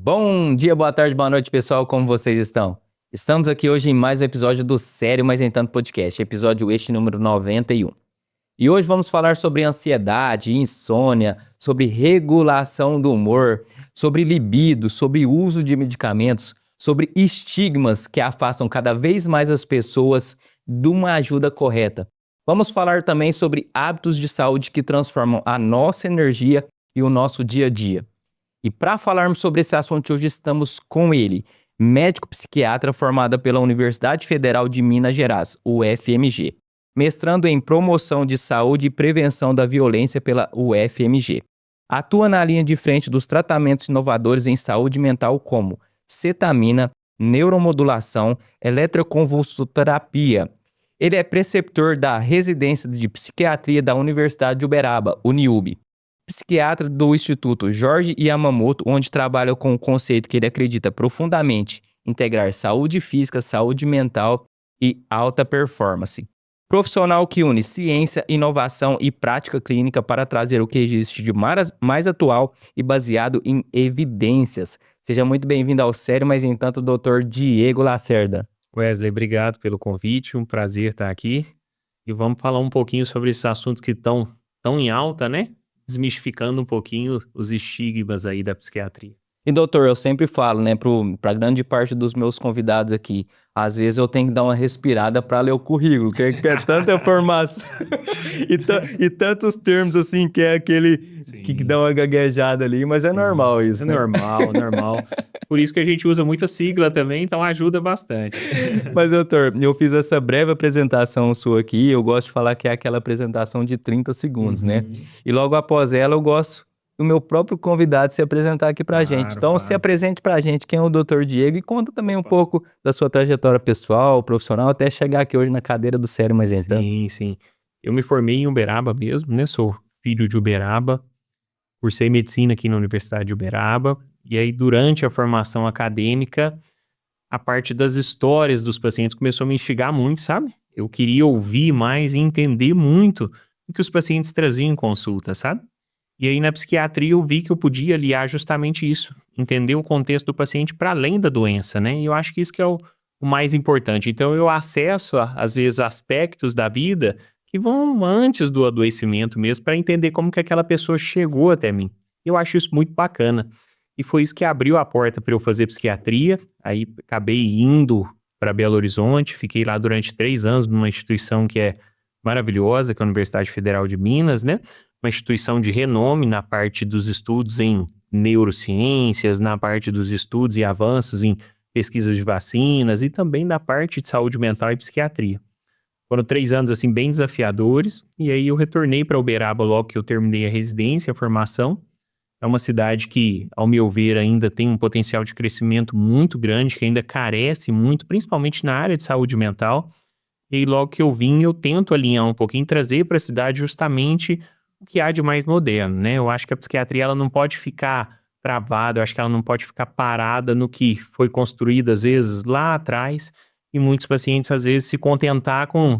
Bom dia, boa tarde, boa noite, pessoal. Como vocês estão? Estamos aqui hoje em mais um episódio do Sério Mas Nem Tanto Podcast, episódio este número 91. E hoje vamos falar sobre ansiedade, insônia, sobre regulação do humor, sobre libido, sobre uso de medicamentos, sobre estigmas que afastam cada vez mais as pessoas de uma ajuda correta. Vamos falar também sobre hábitos de saúde que transformam a nossa energia e o nosso dia a dia. E para falarmos sobre esse assunto, hoje estamos com ele, médico psiquiatra formado pela Universidade Federal de Minas Gerais, UFMG, mestrando em promoção de saúde e prevenção da violência pela UFMG. Atua na linha de frente dos tratamentos inovadores em saúde mental como cetamina, neuromodulação, eletroconvulsoterapia. Ele é preceptor da residência de psiquiatria da Universidade de Uberaba, UniUB. Psiquiatra do Instituto Jorge Yamamoto, onde trabalha com o conceito que ele acredita profundamente, integrar saúde física, saúde mental e alta performance. Profissional que une ciência, inovação e prática clínica para trazer o que existe de mais atual e baseado em evidências. Seja muito bem-vindo ao Sério Mas Nem Tanto, Dr. Diego Lacerda. Wesley, obrigado pelo convite, um prazer estar aqui. E vamos falar um pouquinho sobre esses assuntos que estão tão em alta, né? Desmistificando um pouquinho os estigmas aí da psiquiatria. E doutor, eu sempre falo, né, para grande parte dos meus convidados aqui, às vezes eu tenho que dar uma respirada para ler o currículo, que é tanta informação e tantos termos assim, que é aquele que dá uma gaguejada ali, mas é normal isso, É né? normal. Por isso que a gente usa muita sigla também, então ajuda bastante. Mas doutor, eu fiz essa breve apresentação sua aqui, eu gosto de falar que é aquela apresentação de 30 segundos, né? E logo após ela eu gosto do meu próprio convidado se apresentar aqui pra gente. Então, se apresente pra gente quem é o Dr. Diego e conta também um pouco da sua trajetória pessoal, profissional, até chegar aqui hoje na cadeira do Sério Mas Nem Tanto. Sim. Eu me formei em Uberaba mesmo, né? Sou filho de Uberaba, cursei medicina aqui na Universidade de Uberaba. E aí, durante a formação acadêmica, a parte das histórias dos pacientes começou a me instigar muito, sabe? Eu queria ouvir mais e entender muito o que os pacientes traziam em consulta, sabe? E aí na psiquiatria eu vi que eu podia aliar justamente isso, entender o contexto do paciente para além da doença, né? E eu acho que isso que é o mais importante. Então eu acesso, às vezes, aspectos da vida que vão antes do adoecimento mesmo, para entender como que aquela pessoa chegou até mim. Eu acho isso muito bacana. E foi isso que abriu a porta para eu fazer psiquiatria. Aí acabei indo para Belo Horizonte, fiquei lá durante 3 anos numa instituição que é maravilhosa, que é a Universidade Federal de Minas, né? Uma instituição de renome na parte dos estudos em neurociências, na parte dos estudos e avanços em pesquisas de vacinas e também na parte de saúde mental e psiquiatria. Foram 3 anos, assim, bem desafiadores, e aí eu retornei para Uberaba logo que eu terminei a residência, a formação. É uma cidade que, ao meu ver, ainda tem um potencial de crescimento muito grande, que ainda carece muito, principalmente na área de saúde mental. E aí, logo que eu vim, eu tento alinhar um pouquinho, trazer para a cidade justamente o que há de mais moderno, né? Eu acho que a psiquiatria ela não pode ficar travada, eu acho que ela não pode ficar parada no que foi construído, às vezes, lá atrás, e muitos pacientes, às vezes, se contentar com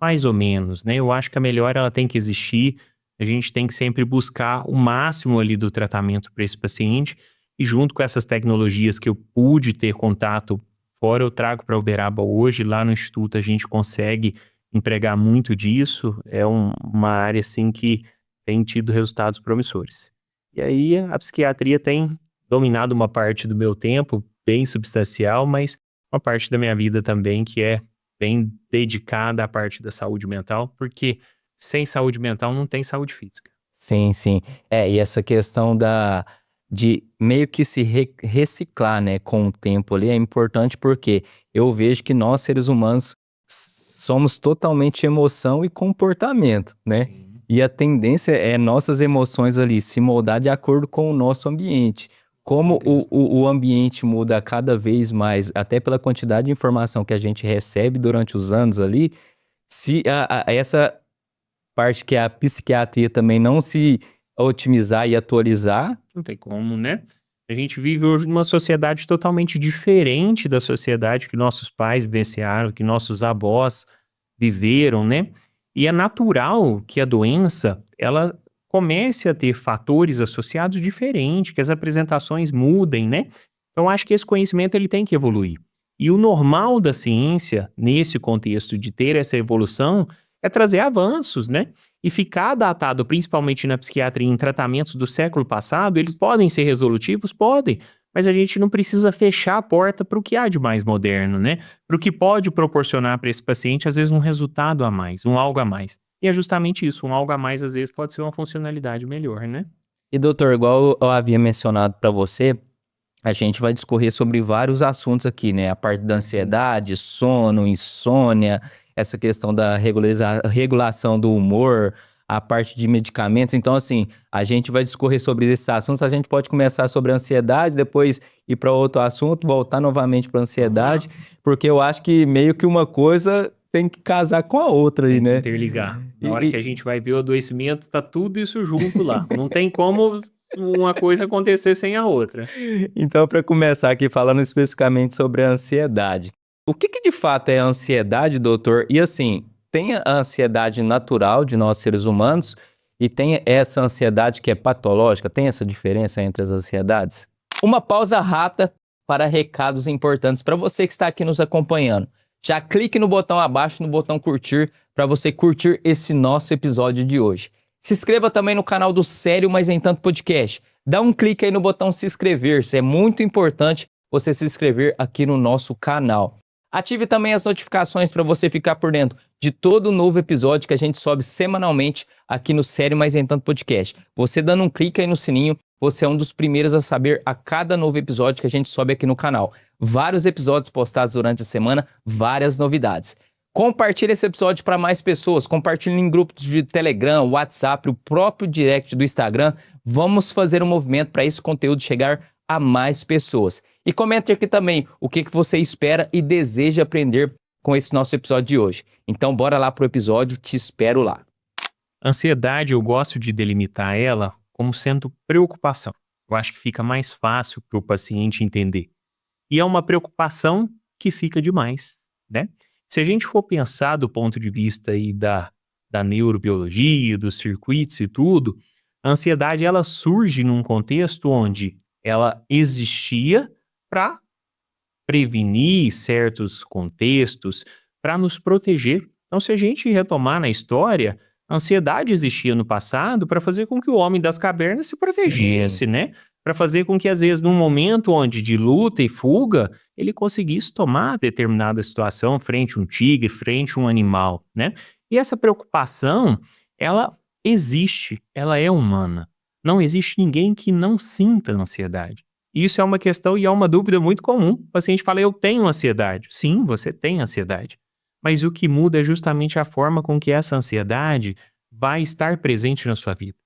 mais ou menos, né? Eu acho que a melhora ela tem que existir, a gente tem que sempre buscar o máximo ali do tratamento para esse paciente, e junto com essas tecnologias que eu pude ter contato fora, eu trago para Uberaba hoje, lá no Instituto a gente consegue empregar muito disso, é uma área assim que tem tido resultados promissores. E aí a psiquiatria tem dominado uma parte do meu tempo, bem substancial, mas uma parte da minha vida também que é bem dedicada à parte da saúde mental, porque sem saúde mental não tem saúde física. Sim. E essa questão de meio que se reciclar, né, com o tempo ali é importante porque eu vejo que nós, seres humanos, somos totalmente emoção e comportamento, né? E a tendência é nossas emoções ali se moldar de acordo com o nosso ambiente. Como o ambiente muda cada vez mais, até pela quantidade de informação que a gente recebe durante os anos ali, se essa parte que a psiquiatria também não se otimizar e atualizar. Não tem como, né? A gente vive hoje numa sociedade totalmente diferente da sociedade que nossos pais vivenciaram, que nossos avós viveram, né? E é natural que a doença, ela comece a ter fatores associados diferentes, que as apresentações mudem, né? Então, acho que esse conhecimento ele tem que evoluir. E o normal da ciência, nesse contexto de ter essa evolução, é trazer avanços, né? E ficar datado, principalmente na psiquiatria, em tratamentos do século passado, eles podem ser resolutivos? Podem. Mas a gente não precisa fechar a porta para o que há de mais moderno, né? Para o que pode proporcionar para esse paciente, às vezes, um resultado a mais, um algo a mais. E é justamente isso, um algo a mais, às vezes, pode ser uma funcionalidade melhor, né? E doutor, igual eu havia mencionado para você, a gente vai discorrer sobre vários assuntos aqui, né? A parte da ansiedade, sono, insônia, essa questão da regulação do humor, a parte de medicamentos. Então, assim, a gente vai discorrer sobre esses assuntos. A gente pode começar sobre a ansiedade, depois ir para outro assunto, voltar novamente para a ansiedade, porque eu acho que meio que uma coisa tem que casar com a outra aí, Tem que né? interligar. Na hora que a gente vai ver o adoecimento, tá tudo isso junto lá. Não tem como uma coisa acontecer sem a outra. Então, para começar aqui falando especificamente sobre a ansiedade. O que de fato é a ansiedade, doutor? E assim, tem a ansiedade natural de nós seres humanos e tem essa ansiedade que é patológica? Tem essa diferença entre as ansiedades? Uma pausa rápida para recados importantes para você que está aqui nos acompanhando. Já clique no botão abaixo, no botão curtir, para você curtir esse nosso episódio de hoje. Se inscreva também no canal do Sério Mas Nem Tanto Podcast. Dá um clique aí no botão se inscrever, é muito importante você se inscrever aqui no nosso canal. Ative também as notificações para você ficar por dentro de todo novo episódio que a gente sobe semanalmente aqui no Sério Mas Nem Tanto Podcast. Você dando um clique aí no sininho, você é um dos primeiros a saber a cada novo episódio que a gente sobe aqui no canal. Vários episódios postados durante a semana, várias novidades. Compartilhe esse episódio para mais pessoas, compartilhe em grupos de Telegram, WhatsApp, o próprio direct do Instagram. Vamos fazer um movimento para esse conteúdo chegar a mais pessoas. E comente aqui também o que você espera e deseja aprender com esse nosso episódio de hoje. Então bora lá pro episódio, te espero lá. Ansiedade, eu gosto de delimitar ela como sendo preocupação. Eu acho que fica mais fácil para o paciente entender. E é uma preocupação que fica demais, né? Se a gente for pensar do ponto de vista aí da neurobiologia, dos circuitos e tudo, a ansiedade ela surge num contexto onde ela existia para prevenir certos contextos, para nos proteger. Então, se a gente retomar na história, a ansiedade existia no passado para fazer com que o homem das cavernas se protegesse, né? Para fazer com que, às vezes, num momento onde de luta e fuga, ele conseguisse tomar determinada situação frente a um tigre, frente a um animal, né? E essa preocupação, ela existe, ela é humana. Não existe ninguém que não sinta ansiedade. Isso é uma questão e é uma dúvida muito comum. O paciente fala, eu tenho ansiedade. Sim, você tem ansiedade. Mas o que muda é justamente a forma com que essa ansiedade vai estar presente na sua vida.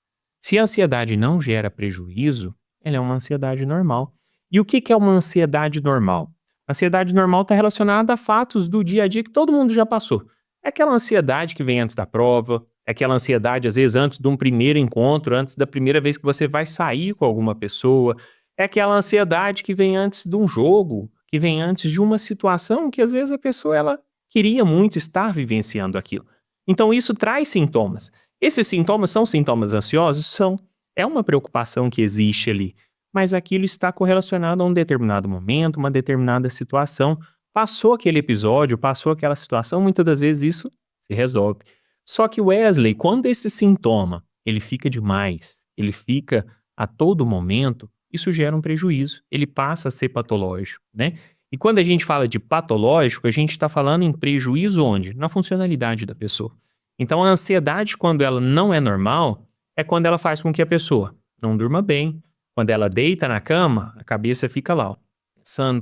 Se a ansiedade não gera prejuízo, ela é uma ansiedade normal. E o que é uma ansiedade normal? A ansiedade normal está relacionada a fatos do dia a dia que todo mundo já passou. É aquela ansiedade que vem antes da prova, é aquela ansiedade, às vezes, antes de um primeiro encontro, antes da primeira vez que você vai sair com alguma pessoa. É aquela ansiedade que vem antes de um jogo, que vem antes de uma situação que, às vezes, a pessoa ela queria muito estar vivenciando aquilo. Então, isso traz sintomas. Esses sintomas são sintomas ansiosos? São. É uma preocupação que existe ali, mas aquilo está correlacionado a um determinado momento, uma determinada situação. Passou aquele episódio, passou aquela situação, muitas das vezes isso se resolve. Só que Wesley, quando esse sintoma ele fica demais, ele fica a todo momento, isso gera um prejuízo, ele passa a ser patológico, né? E quando a gente fala de patológico, a gente está falando em prejuízo onde? Na funcionalidade da pessoa. Então a ansiedade, quando ela não é normal, é quando ela faz com que a pessoa não durma bem. Quando ela deita na cama, a cabeça fica lá, ó,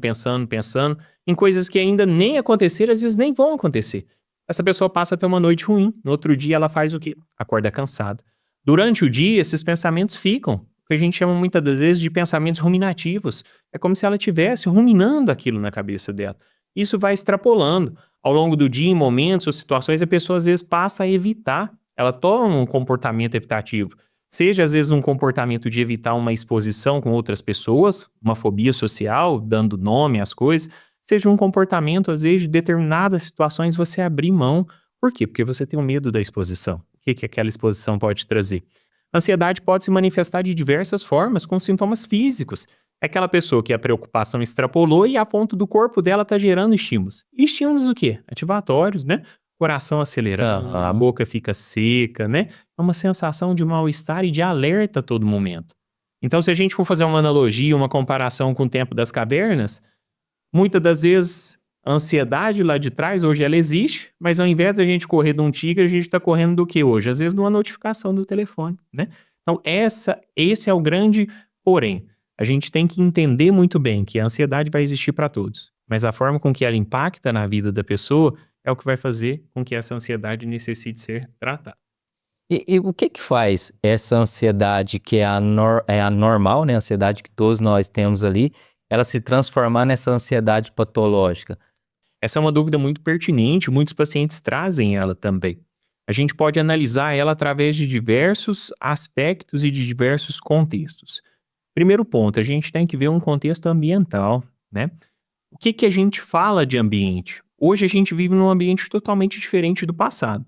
pensando em coisas que ainda nem aconteceram, às vezes nem vão acontecer. Essa pessoa passa a ter uma noite ruim. No outro dia ela faz o quê? Acorda cansada. Durante o dia, esses pensamentos ficam, o que a gente chama muitas das vezes de pensamentos ruminativos. É como se ela estivesse ruminando aquilo na cabeça dela. Isso vai extrapolando. Ao longo do dia, em momentos ou situações, a pessoa às vezes passa a evitar. Ela toma um comportamento evitativo. Seja às vezes um comportamento de evitar uma exposição com outras pessoas, uma fobia social, dando nome às coisas. Seja um comportamento, às vezes, de determinadas situações você abrir mão. Por quê? Porque você tem um medo da exposição. O que aquela exposição pode trazer? A ansiedade pode se manifestar de diversas formas, com sintomas físicos. É aquela pessoa que a preocupação extrapolou e a ponto do corpo dela está gerando estímulos. E estímulos o quê? Ativatórios, né? Coração acelerando, a boca fica seca, né? É uma sensação de mal-estar e de alerta a todo momento. Então, se a gente for fazer uma analogia, uma comparação com o tempo das cavernas, muitas das vezes a ansiedade lá de trás, hoje ela existe, mas ao invés da gente correr de um tigre, a gente está correndo do que hoje? Às vezes de uma notificação do telefone, né? Então, esse é o grande porém. A gente tem que entender muito bem que a ansiedade vai existir para todos, mas a forma com que ela impacta na vida da pessoa é o que vai fazer com que essa ansiedade necessite ser tratada. E o que faz essa ansiedade que é a normal, né? A ansiedade que todos nós temos ali, ela se transformar nessa ansiedade patológica? Essa é uma dúvida muito pertinente, muitos pacientes trazem ela também. A gente pode analisar ela através de diversos aspectos e de diversos contextos. Primeiro ponto, a gente tem que ver um contexto ambiental, né? O que a gente fala de ambiente? Hoje a gente vive num ambiente totalmente diferente do passado.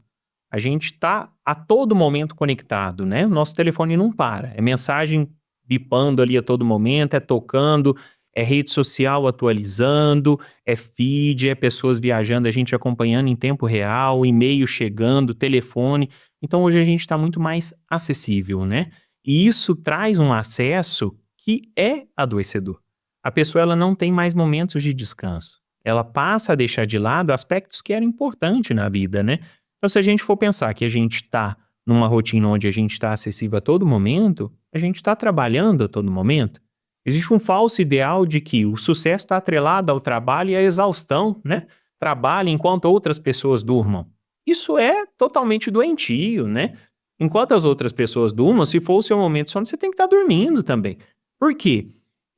A gente está a todo momento conectado, né? O nosso telefone não para. É mensagem bipando ali a todo momento, é tocando, é rede social atualizando, é feed, é pessoas viajando, a gente acompanhando em tempo real, e-mail chegando, telefone. Então hoje a gente está muito mais acessível, né? E isso traz um acesso que é adoecedor. A pessoa ela não tem mais momentos de descanso. Ela passa a deixar de lado aspectos que eram importantes na vida, né? Então, se a gente for pensar que a gente está numa rotina onde a gente está acessível a todo momento, a gente está trabalhando a todo momento. Existe um falso ideal de que o sucesso está atrelado ao trabalho e à exaustão, né? Trabalhe enquanto outras pessoas durmam. Isso é totalmente doentio, né? Enquanto as outras pessoas durmam, se for o seu momento de sono, você tem que estar dormindo também. Por quê?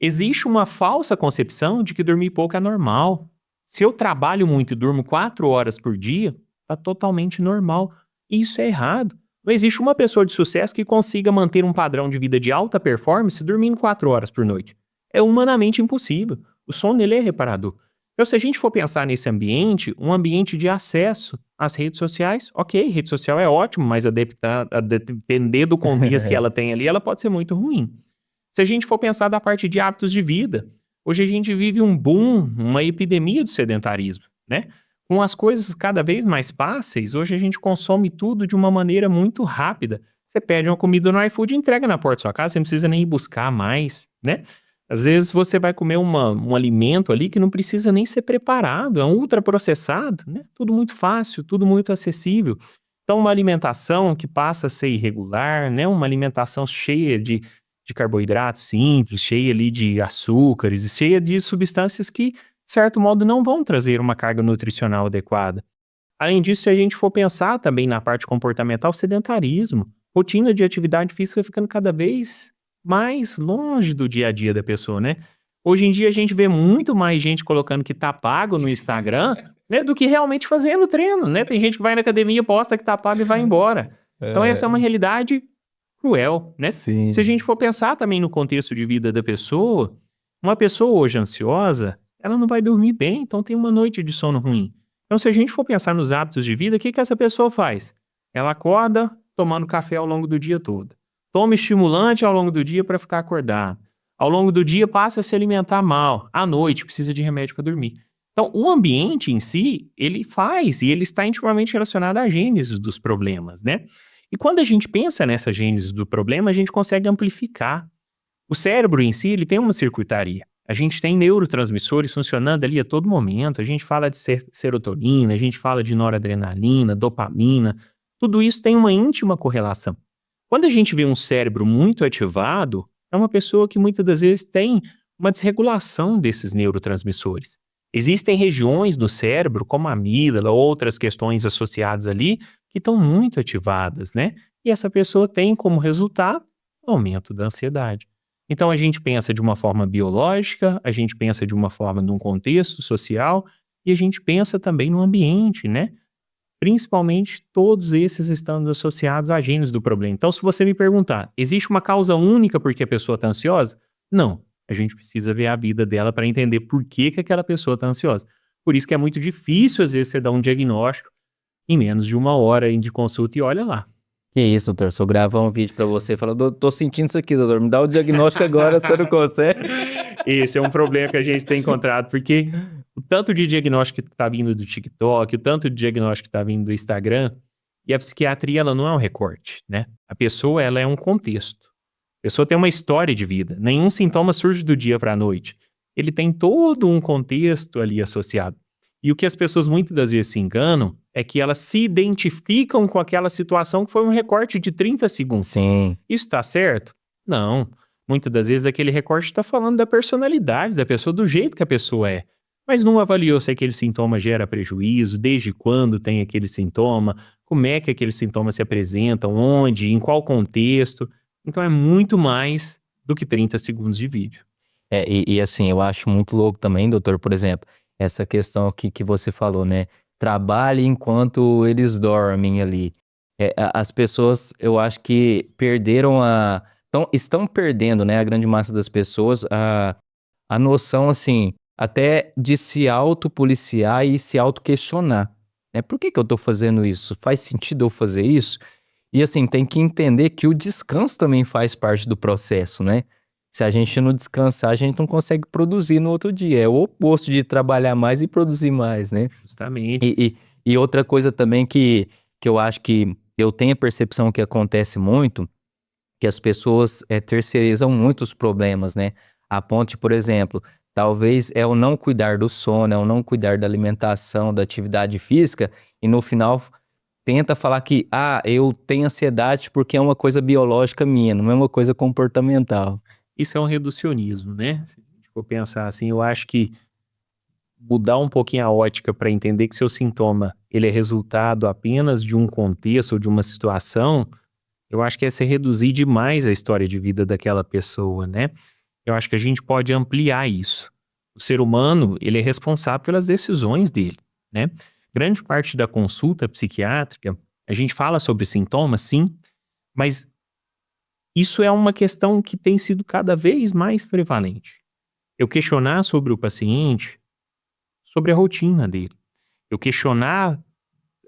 Existe uma falsa concepção de que dormir pouco é normal. Se eu trabalho muito e durmo 4 horas por dia, está totalmente normal. E isso é errado. Não existe uma pessoa de sucesso que consiga manter um padrão de vida de alta performance dormindo 4 horas por noite. É humanamente impossível. O sono ele é reparador. Então, se a gente for pensar nesse ambiente, um ambiente de acesso às redes sociais, ok, rede social é ótimo, mas a depender do contexto que ela tem ali, ela pode ser muito ruim. Se a gente for pensar da parte de hábitos de vida, hoje a gente vive um boom, uma epidemia do sedentarismo, né? Com as coisas cada vez mais fáceis, hoje a gente consome tudo de uma maneira muito rápida. Você pede uma comida no iFood e entrega na porta da sua casa, você não precisa nem ir buscar mais, né? Às vezes você vai comer um alimento ali que não precisa nem ser preparado, é um ultraprocessado, né? Tudo muito fácil, tudo muito acessível. Então, uma alimentação que passa a ser irregular, né? Uma alimentação cheia de carboidratos simples, cheia ali de açúcares e cheia de substâncias que, de certo modo, não vão trazer uma carga nutricional adequada. Além disso, se a gente for pensar também na parte comportamental, sedentarismo, rotina de atividade física ficando cada vez mais longe do dia a dia da pessoa, né? Hoje em dia a gente vê muito mais gente colocando que tá pago no Instagram, né, do que realmente fazendo treino, né? Tem gente que vai na academia, posta que tá pago e vai embora. Então essa é uma realidade cruel, né? Sim. Se a gente for pensar também no contexto de vida da pessoa, uma pessoa hoje ansiosa, ela não vai dormir bem, então tem uma noite de sono ruim. Então se a gente for pensar nos hábitos de vida, o que essa pessoa faz? Ela acorda tomando café ao longo do dia todo. Toma estimulante ao longo do dia para ficar acordado. Ao longo do dia passa a se alimentar mal. À noite precisa de remédio para dormir. Então o ambiente em si, ele faz e ele está intimamente relacionado à gênese dos problemas, né? E quando a gente pensa nessa gênese do problema, a gente consegue amplificar. O cérebro em si, ele tem uma circuitaria. A gente tem neurotransmissores funcionando ali a todo momento. A gente fala de serotonina, a gente fala de noradrenalina, dopamina. Tudo isso tem uma íntima correlação. Quando a gente vê um cérebro muito ativado, é uma pessoa que muitas das vezes tem uma desregulação desses neurotransmissores. Existem regiões do cérebro, como a amígdala, outras questões associadas ali, que estão muito ativadas, né? E essa pessoa tem como resultado o aumento da ansiedade. Então a gente pensa de uma forma biológica, a gente pensa de uma forma num contexto social e a gente pensa também no ambiente, né? Principalmente todos esses estando associados à gênese do problema. Então se você me perguntar, existe uma causa única porque a pessoa está ansiosa? Não. A gente precisa ver a vida dela para entender por que aquela pessoa está ansiosa. Por isso que é muito difícil às vezes você dar um diagnóstico em menos de 1 hora de consulta e olha lá. Que isso, doutor? Se eu gravar um vídeo pra você e falar, tô sentindo isso aqui, doutor, me dá o diagnóstico agora, você não consegue? Esse é um problema que a gente tem encontrado, porque o tanto de diagnóstico que tá vindo do TikTok, o tanto de diagnóstico que tá vindo do Instagram, e a psiquiatria, ela não é um recorte, né? A pessoa, ela é um contexto. A pessoa tem uma história de vida. Nenhum sintoma surge do dia para a noite. Ele tem todo um contexto ali associado. E o que as pessoas muitas das vezes se enganam é que elas se identificam com aquela situação que foi um recorte de 30 segundos. Sim. Isso está certo? Não. Muitas das vezes aquele recorte está falando da personalidade da pessoa, do jeito que a pessoa é. Mas não avaliou se aquele sintoma gera prejuízo, desde quando tem aquele sintoma, como é que aqueles sintomas se apresentam, onde, em qual contexto. Então é muito mais do que 30 segundos de vídeo. E assim, eu acho muito louco também, doutor, por exemplo, essa questão aqui que você falou, né? Trabalhe enquanto eles dormem ali. As pessoas, eu acho que perderam estão perdendo, né? A grande massa das pessoas, a noção, assim, até de se autopoliciar e se autoquestionar, né? Por que que eu tô fazendo isso? Faz sentido eu fazer isso? E assim, tem que entender que o descanso também faz parte do processo, né? Se a gente não descansar, a gente não consegue produzir no outro dia. É o oposto de trabalhar mais e produzir mais, né? Justamente. E outra coisa também que eu acho que eu tenho a percepção que acontece muito, que as pessoas terceirizam muito os problemas, né? A ponto, de, por exemplo, talvez é o não cuidar do sono, é o não cuidar da alimentação, da atividade física, e no final tenta falar que, eu tenho ansiedade porque é uma coisa biológica minha, não é uma coisa comportamental. Isso é um reducionismo, né? Se a gente for pensar assim, eu acho que mudar um pouquinho a ótica para entender que seu sintoma ele é resultado apenas de um contexto ou de uma situação, eu acho que é se reduzir demais a história de vida daquela pessoa, né? Eu acho que a gente pode ampliar isso. O ser humano, ele é responsável pelas decisões dele, né? Grande parte da consulta psiquiátrica, a gente fala sobre sintomas, sim, mas isso é uma questão que tem sido cada vez mais prevalente. Eu questionar sobre o paciente, sobre a rotina dele. Eu questionar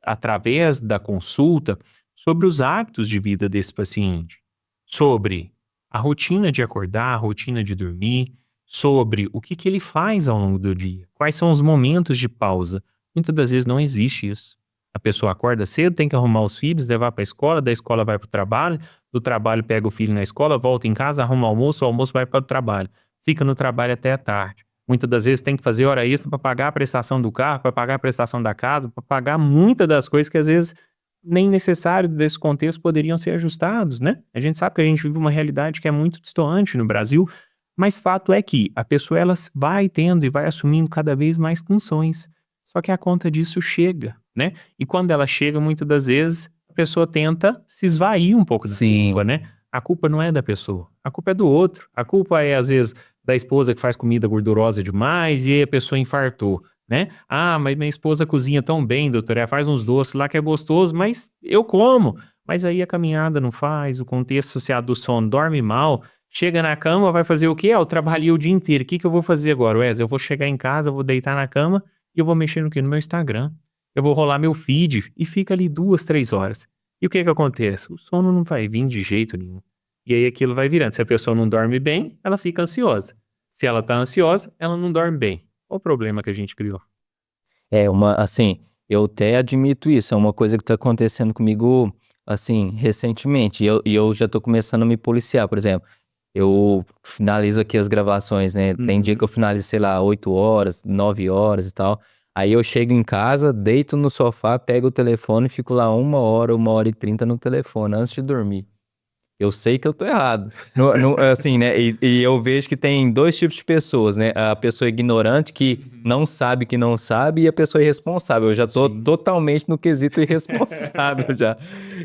através da consulta sobre os hábitos de vida desse paciente, sobre a rotina de acordar, a rotina de dormir, sobre o que ele faz ao longo do dia, quais são os momentos de pausa. Muitas das vezes não existe isso. A pessoa acorda cedo, tem que arrumar os filhos, levar para a escola, da escola vai para o trabalho, do trabalho pega o filho na escola, volta em casa, arruma o almoço vai para o trabalho, fica no trabalho até a tarde. Muitas das vezes tem que fazer hora extra para pagar a prestação do carro, para pagar a prestação da casa, para pagar muitas das coisas que às vezes nem necessários desse contexto poderiam ser ajustados, né? A gente sabe que a gente vive uma realidade que é muito distoante no Brasil, mas fato é que a pessoa ela vai tendo e vai assumindo cada vez mais funções. Só que a conta disso chega, né? E quando ela chega, muitas das vezes a pessoa tenta se esvair um pouco da culpa, Sim. né? A culpa não é da pessoa, a culpa é do outro. A culpa é, às vezes, da esposa que faz comida gordurosa demais e aí a pessoa infartou, né? Ah, mas minha esposa cozinha tão bem, doutor, ela faz uns doces lá que é gostoso, mas eu como. Mas aí a caminhada não faz, o contexto associado do sono, dorme mal, chega na cama, vai fazer o quê? Eu trabalhei o dia inteiro, o que que eu vou fazer agora, Wes? Eu vou chegar em casa, vou deitar na cama e eu vou mexer no quê? No meu Instagram. Eu vou rolar meu feed e fica ali 2, 3 horas. E o que que acontece? O sono não vai vir de jeito nenhum. E aí aquilo vai virando. Se a pessoa não dorme bem, ela fica ansiosa. Se ela tá ansiosa, ela não dorme bem. Qual o problema que a gente criou? Assim, eu até admito isso, é uma coisa que tá acontecendo comigo, assim, recentemente, e eu já tô começando a me policiar, por exemplo, eu finalizo aqui as gravações, né, tem dia Uhum. que eu finalizo, sei lá, 8 horas, 9 horas e tal, aí eu chego em casa, deito no sofá, pego o telefone e fico lá 1 hora e 30 no telefone, antes de dormir. Eu sei que eu tô errado. Assim, né? E eu vejo que tem dois tipos de pessoas, né? A pessoa ignorante que Uhum. não sabe que não sabe e a pessoa irresponsável. Eu já tô Sim. totalmente no quesito irresponsável já.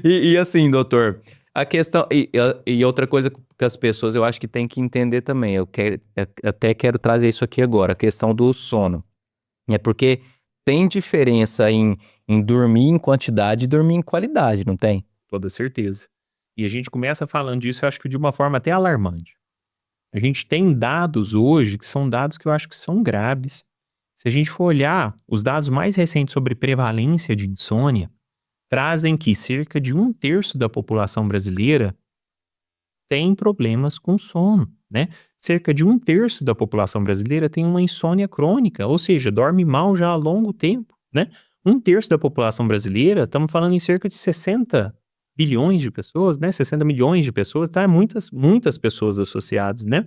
E assim, doutor, a questão. E outra coisa que as pessoas eu acho que tem que entender também. Até quero trazer isso aqui agora, a questão do sono. É porque tem diferença em dormir em quantidade e dormir em qualidade, não tem? Toda certeza. E a gente começa falando disso, eu acho que de uma forma até alarmante. A gente tem dados hoje que são dados que eu acho que são graves. Se a gente for olhar os dados mais recentes sobre prevalência de insônia, trazem que cerca de 1/3 da população brasileira tem problemas com sono, né? Cerca de 1/3 da população brasileira tem uma insônia crônica, ou seja, dorme mal já há longo tempo, né? 1/3 da população brasileira, estamos falando em cerca de 60 bilhões de pessoas, né? 60 milhões de pessoas, tá? Muitas, muitas pessoas associadas, né?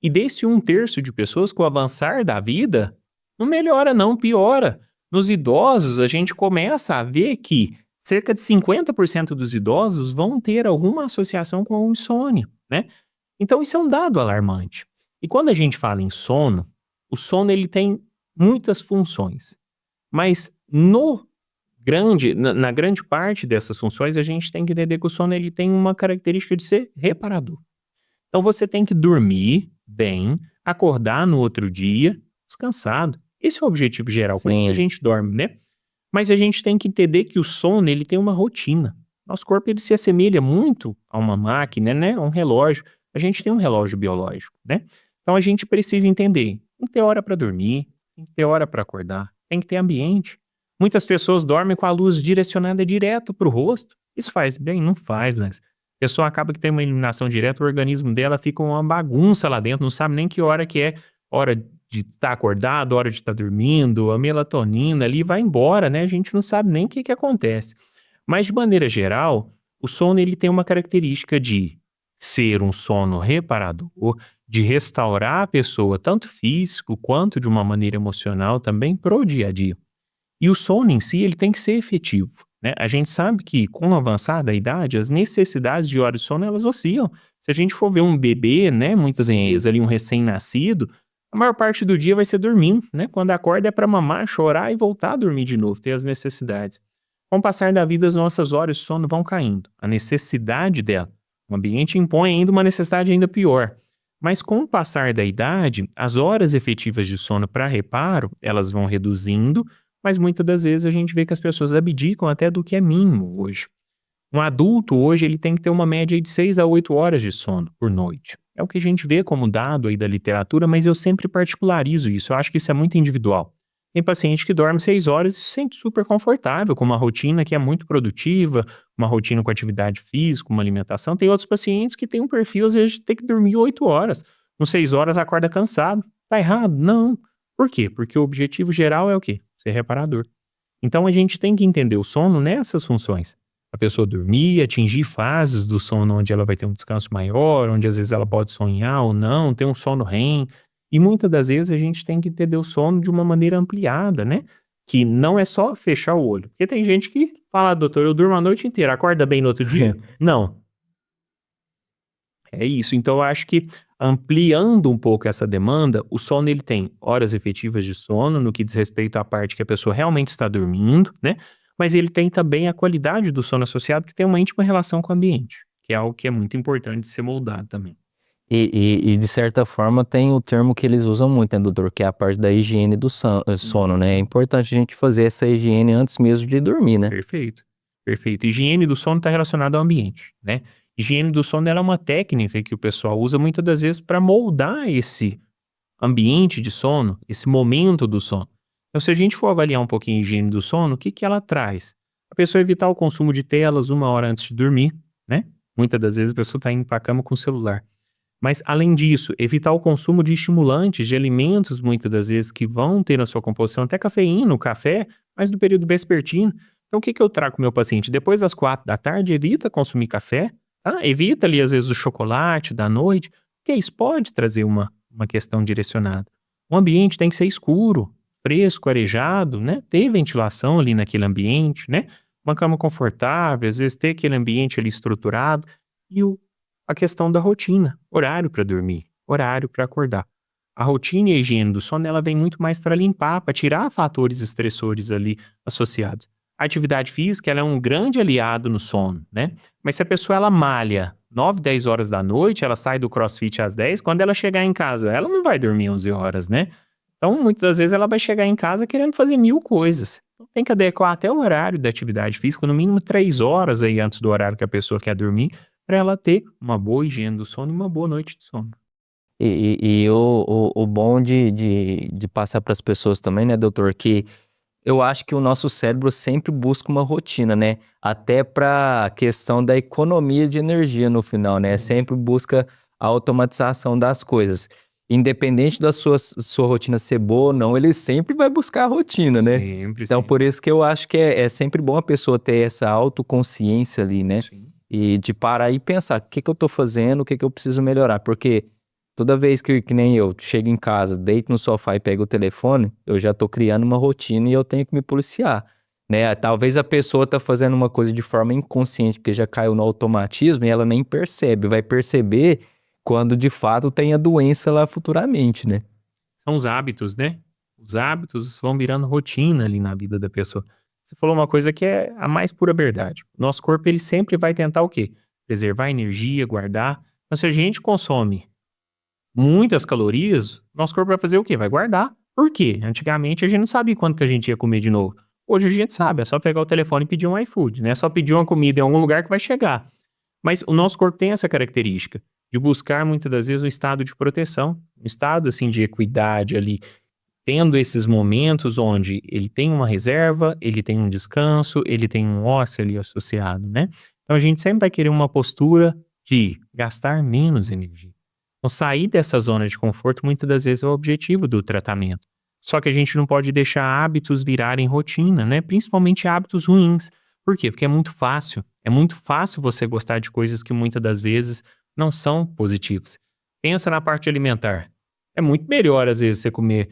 E desse 1/3 de pessoas, com o avançar da vida, não melhora não, piora. Nos idosos, a gente começa a ver que cerca de 50% dos idosos vão ter alguma associação com a insônia, né? Então isso é um dado alarmante. E quando a gente fala em sono, o sono ele tem muitas funções, mas na grande parte dessas funções, a gente tem que entender que o sono ele tem uma característica de ser reparador. Então você tem que dormir bem, acordar no outro dia descansado. Esse é o objetivo geral, por isso que a Sim, gente dorme, né? Mas a gente tem que entender que o sono ele tem uma rotina. Nosso corpo ele se assemelha muito a uma máquina, né? A um relógio. A gente tem um relógio biológico, né? Então a gente precisa entender. Tem que ter hora para dormir, tem que ter hora para acordar, tem que ter ambiente. Muitas pessoas dormem com a luz direcionada direto para o rosto. Isso faz bem? Não faz, mas a pessoa acaba que tem uma iluminação direta, o organismo dela fica uma bagunça lá dentro, não sabe nem que hora que é hora de estar acordado, hora de estar dormindo, a melatonina ali vai embora, né? A gente não sabe nem o que acontece. Mas de maneira geral, o sono ele tem uma característica de ser um sono reparador, de restaurar a pessoa tanto físico quanto de uma maneira emocional também pro dia a dia. E o sono em si, ele tem que ser efetivo, né? A gente sabe que com o avançar da idade, as necessidades de horas de sono, elas oscilam. Se a gente for ver um bebê, né, muitas sim. vezes ali um recém-nascido, a maior parte do dia vai ser dormindo, né? Quando acorda é para mamar, chorar e voltar a dormir de novo, ter as necessidades. Com o passar da vida, as nossas horas de sono vão caindo. A necessidade dela. O ambiente impõe ainda uma necessidade ainda pior. Mas com o passar da idade, as horas efetivas de sono para reparo, elas vão reduzindo, mas muitas das vezes a gente vê que as pessoas abdicam até do que é mínimo hoje. Um adulto hoje ele tem que ter uma média aí de 6 a 8 horas de sono por noite. É o que a gente vê como dado aí da literatura, mas eu sempre particularizo isso. Eu acho que isso é muito individual. Tem paciente que dorme 6 horas e se sente super confortável, com uma rotina que é muito produtiva, uma rotina com atividade física, uma alimentação. Tem outros pacientes que têm um perfil, às vezes, de ter que dormir 8 horas. Com 6 horas acorda cansado. Tá errado? Não. Por quê? Porque o objetivo geral é o quê? Ser reparador. Então a gente tem que entender o sono nessas funções. A pessoa dormir, atingir fases do sono onde ela vai ter um descanso maior, onde às vezes ela pode sonhar ou não, ter um sono REM. E muitas das vezes a gente tem que entender o sono de uma maneira ampliada, né? Que não é só fechar o olho. Porque tem gente que fala, "Ah, doutor, eu durmo a noite inteira, acorda bem no outro dia?" Não, é isso. Então eu acho que ampliando um pouco essa demanda, o sono ele tem horas efetivas de sono no que diz respeito à parte que a pessoa realmente está dormindo, né? Mas ele tem também a qualidade do sono associado que tem uma íntima relação com o ambiente, que é algo que é muito importante de ser moldado também. E de certa forma tem o termo que eles usam muito, né, doutor, que é a parte da higiene do sono, né? É Uhum. importante a gente fazer essa higiene antes mesmo de dormir, né? Perfeito, perfeito. Higiene do sono está relacionada ao ambiente, né? Higiene do sono ela é uma técnica que o pessoal usa muitas das vezes para moldar esse ambiente de sono, esse momento do sono. Então, se a gente for avaliar um pouquinho a higiene do sono, o que que ela traz? A pessoa evitar o consumo de telas 1 hora antes de dormir, né? Muitas das vezes a pessoa está indo para a cama com o celular. Mas, além disso, evitar o consumo de estimulantes, de alimentos, muitas das vezes, que vão ter na sua composição, até cafeína, o café, mas no período vespertino. Então, o que que eu trago para o meu paciente? Depois das 4 da tarde, evita consumir café, tá? Evita ali, às vezes, o chocolate da noite, porque isso pode trazer uma questão direcionada. O ambiente tem que ser escuro, fresco, arejado, né? Ter ventilação ali naquele ambiente, né? Uma cama confortável, às vezes ter aquele ambiente ali estruturado. E a questão da rotina, horário para dormir, horário para acordar. A rotina e a higiene do sono, ela vem muito mais para limpar, para tirar fatores estressores ali associados. A atividade física, ela é um grande aliado no sono, né? Mas se a pessoa ela malha 9, 10 horas da noite, ela sai do CrossFit às 10, quando ela chegar em casa, ela não vai dormir 11 horas, né? Então, muitas das vezes ela vai chegar em casa querendo fazer 1000 coisas. Então, tem que adequar até o horário da atividade física, no mínimo 3 horas aí antes do horário que a pessoa quer dormir, para ela ter uma boa higiene do sono e uma boa noite de sono. E o bom de passar para as pessoas também, né, doutor, que eu acho que o nosso cérebro sempre busca uma rotina, né? Até para a questão da economia de energia no final, né? Sempre busca a automatização das coisas. Independente da sua rotina ser boa ou não, ele sempre vai buscar a rotina, né? Sempre, Então, sempre. por isso que eu acho que é sempre bom a pessoa ter essa autoconsciência ali, né? Sim. E de parar e pensar, o que que eu tô fazendo, o que que eu preciso melhorar? Porque toda vez que nem eu chego em casa, deito no sofá e pego o telefone, eu já tô criando uma rotina e eu tenho que me policiar, né? Talvez a pessoa tá fazendo uma coisa de forma inconsciente, porque já caiu no automatismo e ela nem percebe. Vai perceber quando de fato tem a doença lá futuramente, né? São os hábitos, né? Os hábitos vão virando rotina ali na vida da pessoa. Você falou uma coisa que é a mais pura verdade. Nosso corpo, ele sempre vai tentar o quê? Preservar energia, guardar. Então, se a gente consome muitas calorias, nosso corpo vai fazer o quê? Vai guardar. Por quê? Antigamente a gente não sabia quanto que a gente ia comer de novo. Hoje a gente sabe, é só pegar o telefone e pedir um iFood, né? É só pedir uma comida em algum lugar que vai chegar. Mas o nosso corpo tem essa característica de buscar muitas das vezes um estado de proteção, um estado assim de equidade ali, tendo esses momentos onde ele tem uma reserva, ele tem um descanso, ele tem um ócio ali associado, né? Então a gente sempre vai querer uma postura de gastar menos energia. Então sair dessa zona de conforto muitas das vezes é o objetivo do tratamento. Só que a gente não pode deixar hábitos virarem rotina, né? Principalmente hábitos ruins. Por quê? Porque é muito fácil. É muito fácil você gostar de coisas que muitas das vezes não são positivas. Pensa na parte alimentar. É muito melhor, às vezes, você comer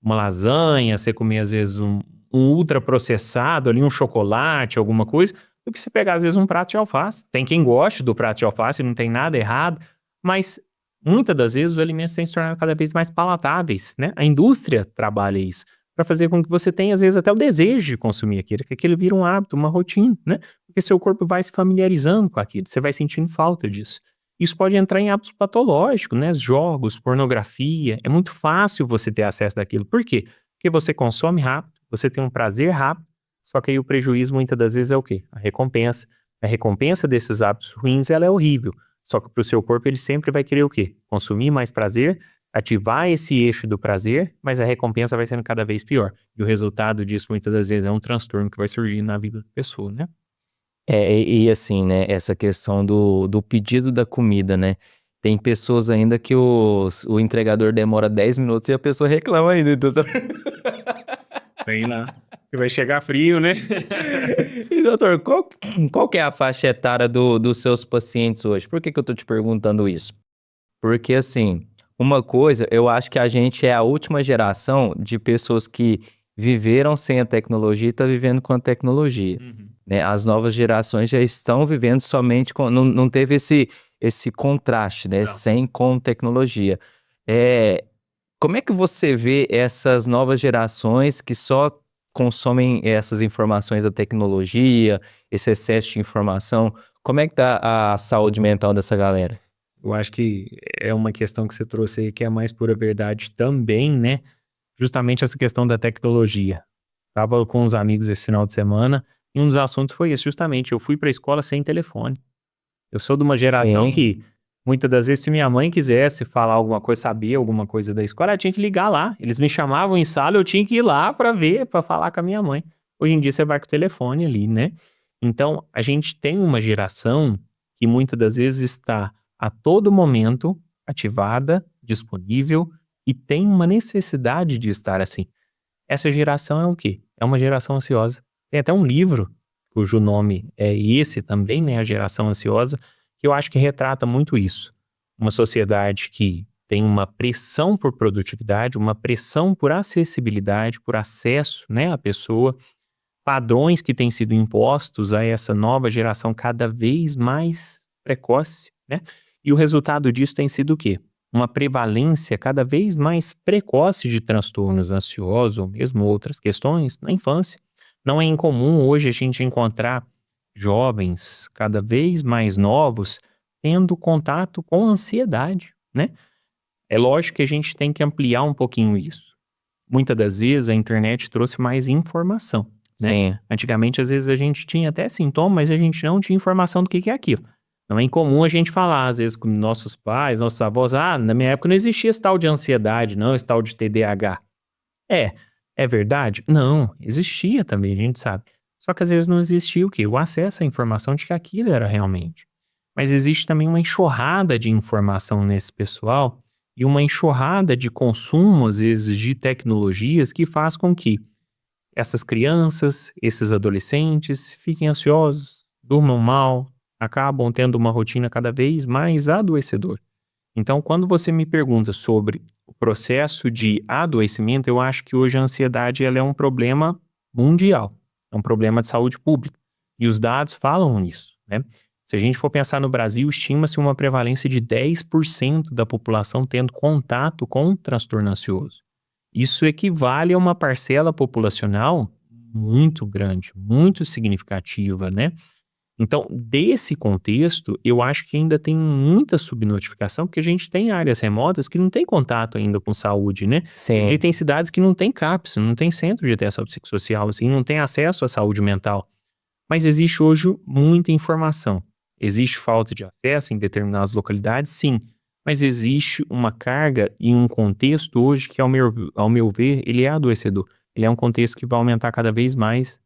uma lasanha, você comer, às vezes, um ultraprocessado ali, um chocolate, alguma coisa, do que você pegar, às vezes, um prato de alface. Tem quem goste do prato de alface, não tem nada errado, mas muitas das vezes os alimentos têm se tornado cada vez mais palatáveis, né? A indústria trabalha isso para fazer com que você tenha, às vezes, até o desejo de consumir aquilo, que aquilo vira um hábito, uma rotina, né? Porque seu corpo vai se familiarizando com aquilo, você vai sentindo falta disso. Isso pode entrar em hábitos patológicos, né? Jogos, pornografia. É muito fácil você ter acesso daquilo. Por quê? Porque você consome rápido, você tem um prazer rápido, só que aí o prejuízo muitas das vezes é o quê? A recompensa. A recompensa desses hábitos ruins, ela é horrível. Só que para o seu corpo ele sempre vai querer o quê? Consumir mais prazer, ativar esse eixo do prazer, mas a recompensa vai sendo cada vez pior. E o resultado disso muitas das vezes é um transtorno que vai surgir na vida da pessoa, né? E assim, né, essa questão do pedido da comida, né? Tem pessoas ainda que o entregador demora 10 minutos e a pessoa reclama ainda. Então Tem lá. Que vai chegar frio, né? E doutor, qual que é a faixa etária dos seus pacientes hoje? Por que que eu tô te perguntando isso? Porque assim, uma coisa, eu acho que a gente é a última geração de pessoas que viveram sem a tecnologia e tá vivendo com a tecnologia, Uhum. né? As novas gerações já estão vivendo somente com, não teve esse contraste, né? Não. Sem com tecnologia. É, como é que você vê essas novas gerações que só consomem essas informações da tecnologia, esse excesso de informação? Como é que tá a saúde mental dessa galera? Eu acho que é uma questão que você trouxe aí que é a mais pura verdade também, né? Justamente essa questão da tecnologia. Tava com uns amigos esse final de semana e um dos assuntos foi esse, justamente. Eu fui pra escola sem telefone. Eu sou de uma geração Sim. que, muitas das vezes, se minha mãe quisesse falar alguma coisa, saber alguma coisa da escola, ela tinha que ligar lá. Eles me chamavam em sala, eu tinha que ir lá pra ver, pra falar com a minha mãe. Hoje em dia você vai com o telefone ali, né? Então, a gente tem uma geração que muitas das vezes está a todo momento ativada, disponível e tem uma necessidade de estar assim. Essa geração é o quê? É uma geração ansiosa. Tem até um livro, cujo nome é esse também, né? A geração ansiosa, que eu acho que retrata muito isso. Uma sociedade que tem uma pressão por produtividade, uma pressão por acessibilidade, por acesso, né, à pessoa, padrões que têm sido impostos a essa nova geração cada vez mais precoce, né? E o resultado disso tem sido o quê? Uma prevalência cada vez mais precoce de transtornos ansiosos ou mesmo outras questões na infância. Não é incomum hoje a gente encontrar jovens cada vez mais novos tendo contato com ansiedade, né? É lógico que a gente tem que ampliar um pouquinho isso. Muitas das vezes a internet trouxe mais informação, né? Sim. Antigamente, às vezes, a gente tinha até sintomas, mas a gente não tinha informação do que é aquilo. Não é incomum a gente falar, às vezes, com nossos pais, nossos avós, na minha época não existia esse tal de ansiedade, não, esse tal de TDAH. É, É verdade? Não, existia também, a gente sabe. Só que às vezes não existia o quê? O acesso à informação de que aquilo era realmente. Mas existe também uma enxurrada de informação nesse pessoal e uma enxurrada de consumo, às vezes, de tecnologias que faz com que essas crianças, esses adolescentes fiquem ansiosos, durmam mal, acabam tendo uma rotina cada vez mais adoecedora. Então, quando você me pergunta sobre o processo de adoecimento, eu acho que hoje a ansiedade ela é um problema mundial, é um problema de saúde pública. E os dados falam nisso, né? Se a gente for pensar no Brasil, estima-se uma prevalência de 10% da população tendo contato com um transtorno ansioso. Isso equivale a uma parcela populacional muito grande, muito significativa, né? Então, desse contexto, eu acho que ainda tem muita subnotificação, porque a gente tem áreas remotas que não tem contato ainda com saúde, né? Sim. Existem cidades que não tem CAPS, não tem centro de atenção psicossocial, assim, não tem acesso à saúde mental. Mas existe hoje muita informação. Existe falta de acesso em determinadas localidades, sim. Mas existe uma carga e um contexto hoje que, ao meu ver, ele é adoecedor. Ele é um contexto que vai aumentar cada vez mais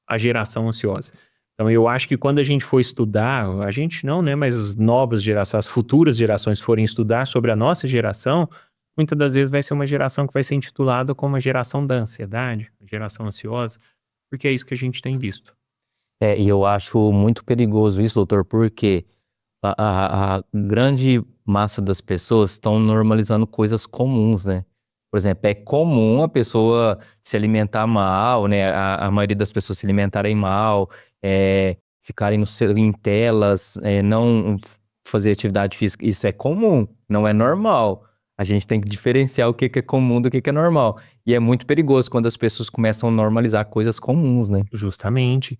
a geração ansiosa. Então eu acho que quando a gente for estudar, a gente não, né, mas as novas gerações, as futuras gerações forem estudar sobre a nossa geração, muitas das vezes vai ser uma geração que vai ser intitulada como a geração da ansiedade, a geração ansiosa, porque é isso que a gente tem visto. E eu acho muito perigoso isso, doutor, porque a grande massa das pessoas estão normalizando coisas comuns, né? Por exemplo, é comum a pessoa se alimentar mal, né? A maioria das pessoas se alimentarem mal, ficarem em telas, não fazer atividade física. Isso é comum, não é normal. A gente tem que diferenciar o que que é comum do que é normal. E é muito perigoso quando as pessoas começam a normalizar coisas comuns, né? Justamente.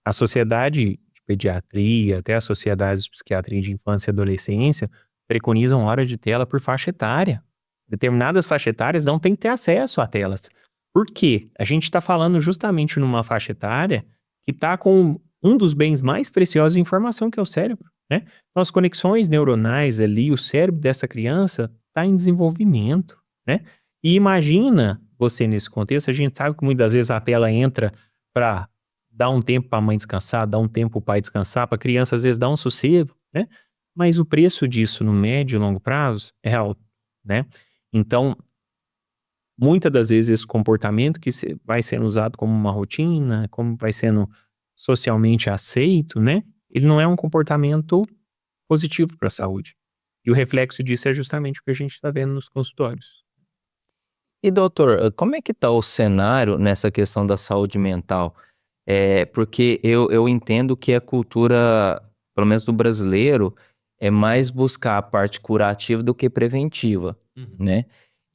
A sociedade de pediatria, até a sociedade de psiquiatria de infância e adolescência, preconizam hora de tela por faixa etária. Determinadas faixas etárias não têm que ter acesso a telas. Por quê? A gente está falando justamente numa faixa etária que está com um dos bens mais preciosos de informação, que é o cérebro, né? Então, as conexões neuronais ali, o cérebro dessa criança está em desenvolvimento, né? E imagina você nesse contexto, a gente sabe que muitas vezes a tela entra para dar um tempo para a mãe descansar, dar um tempo para o pai descansar, para a criança às vezes dar um sossego, né? Mas o preço disso no médio e longo prazo é alto, né? Então, muitas das vezes esse comportamento que vai sendo usado como uma rotina, como vai sendo socialmente aceito, né? Ele não é um comportamento positivo para a saúde. E o reflexo disso é justamente o que a gente está vendo nos consultórios. E doutor, como é que tá o cenário nessa questão da saúde mental? Porque eu entendo que a cultura, pelo menos do brasileiro, é mais buscar a parte curativa do que preventiva, Uhum. né?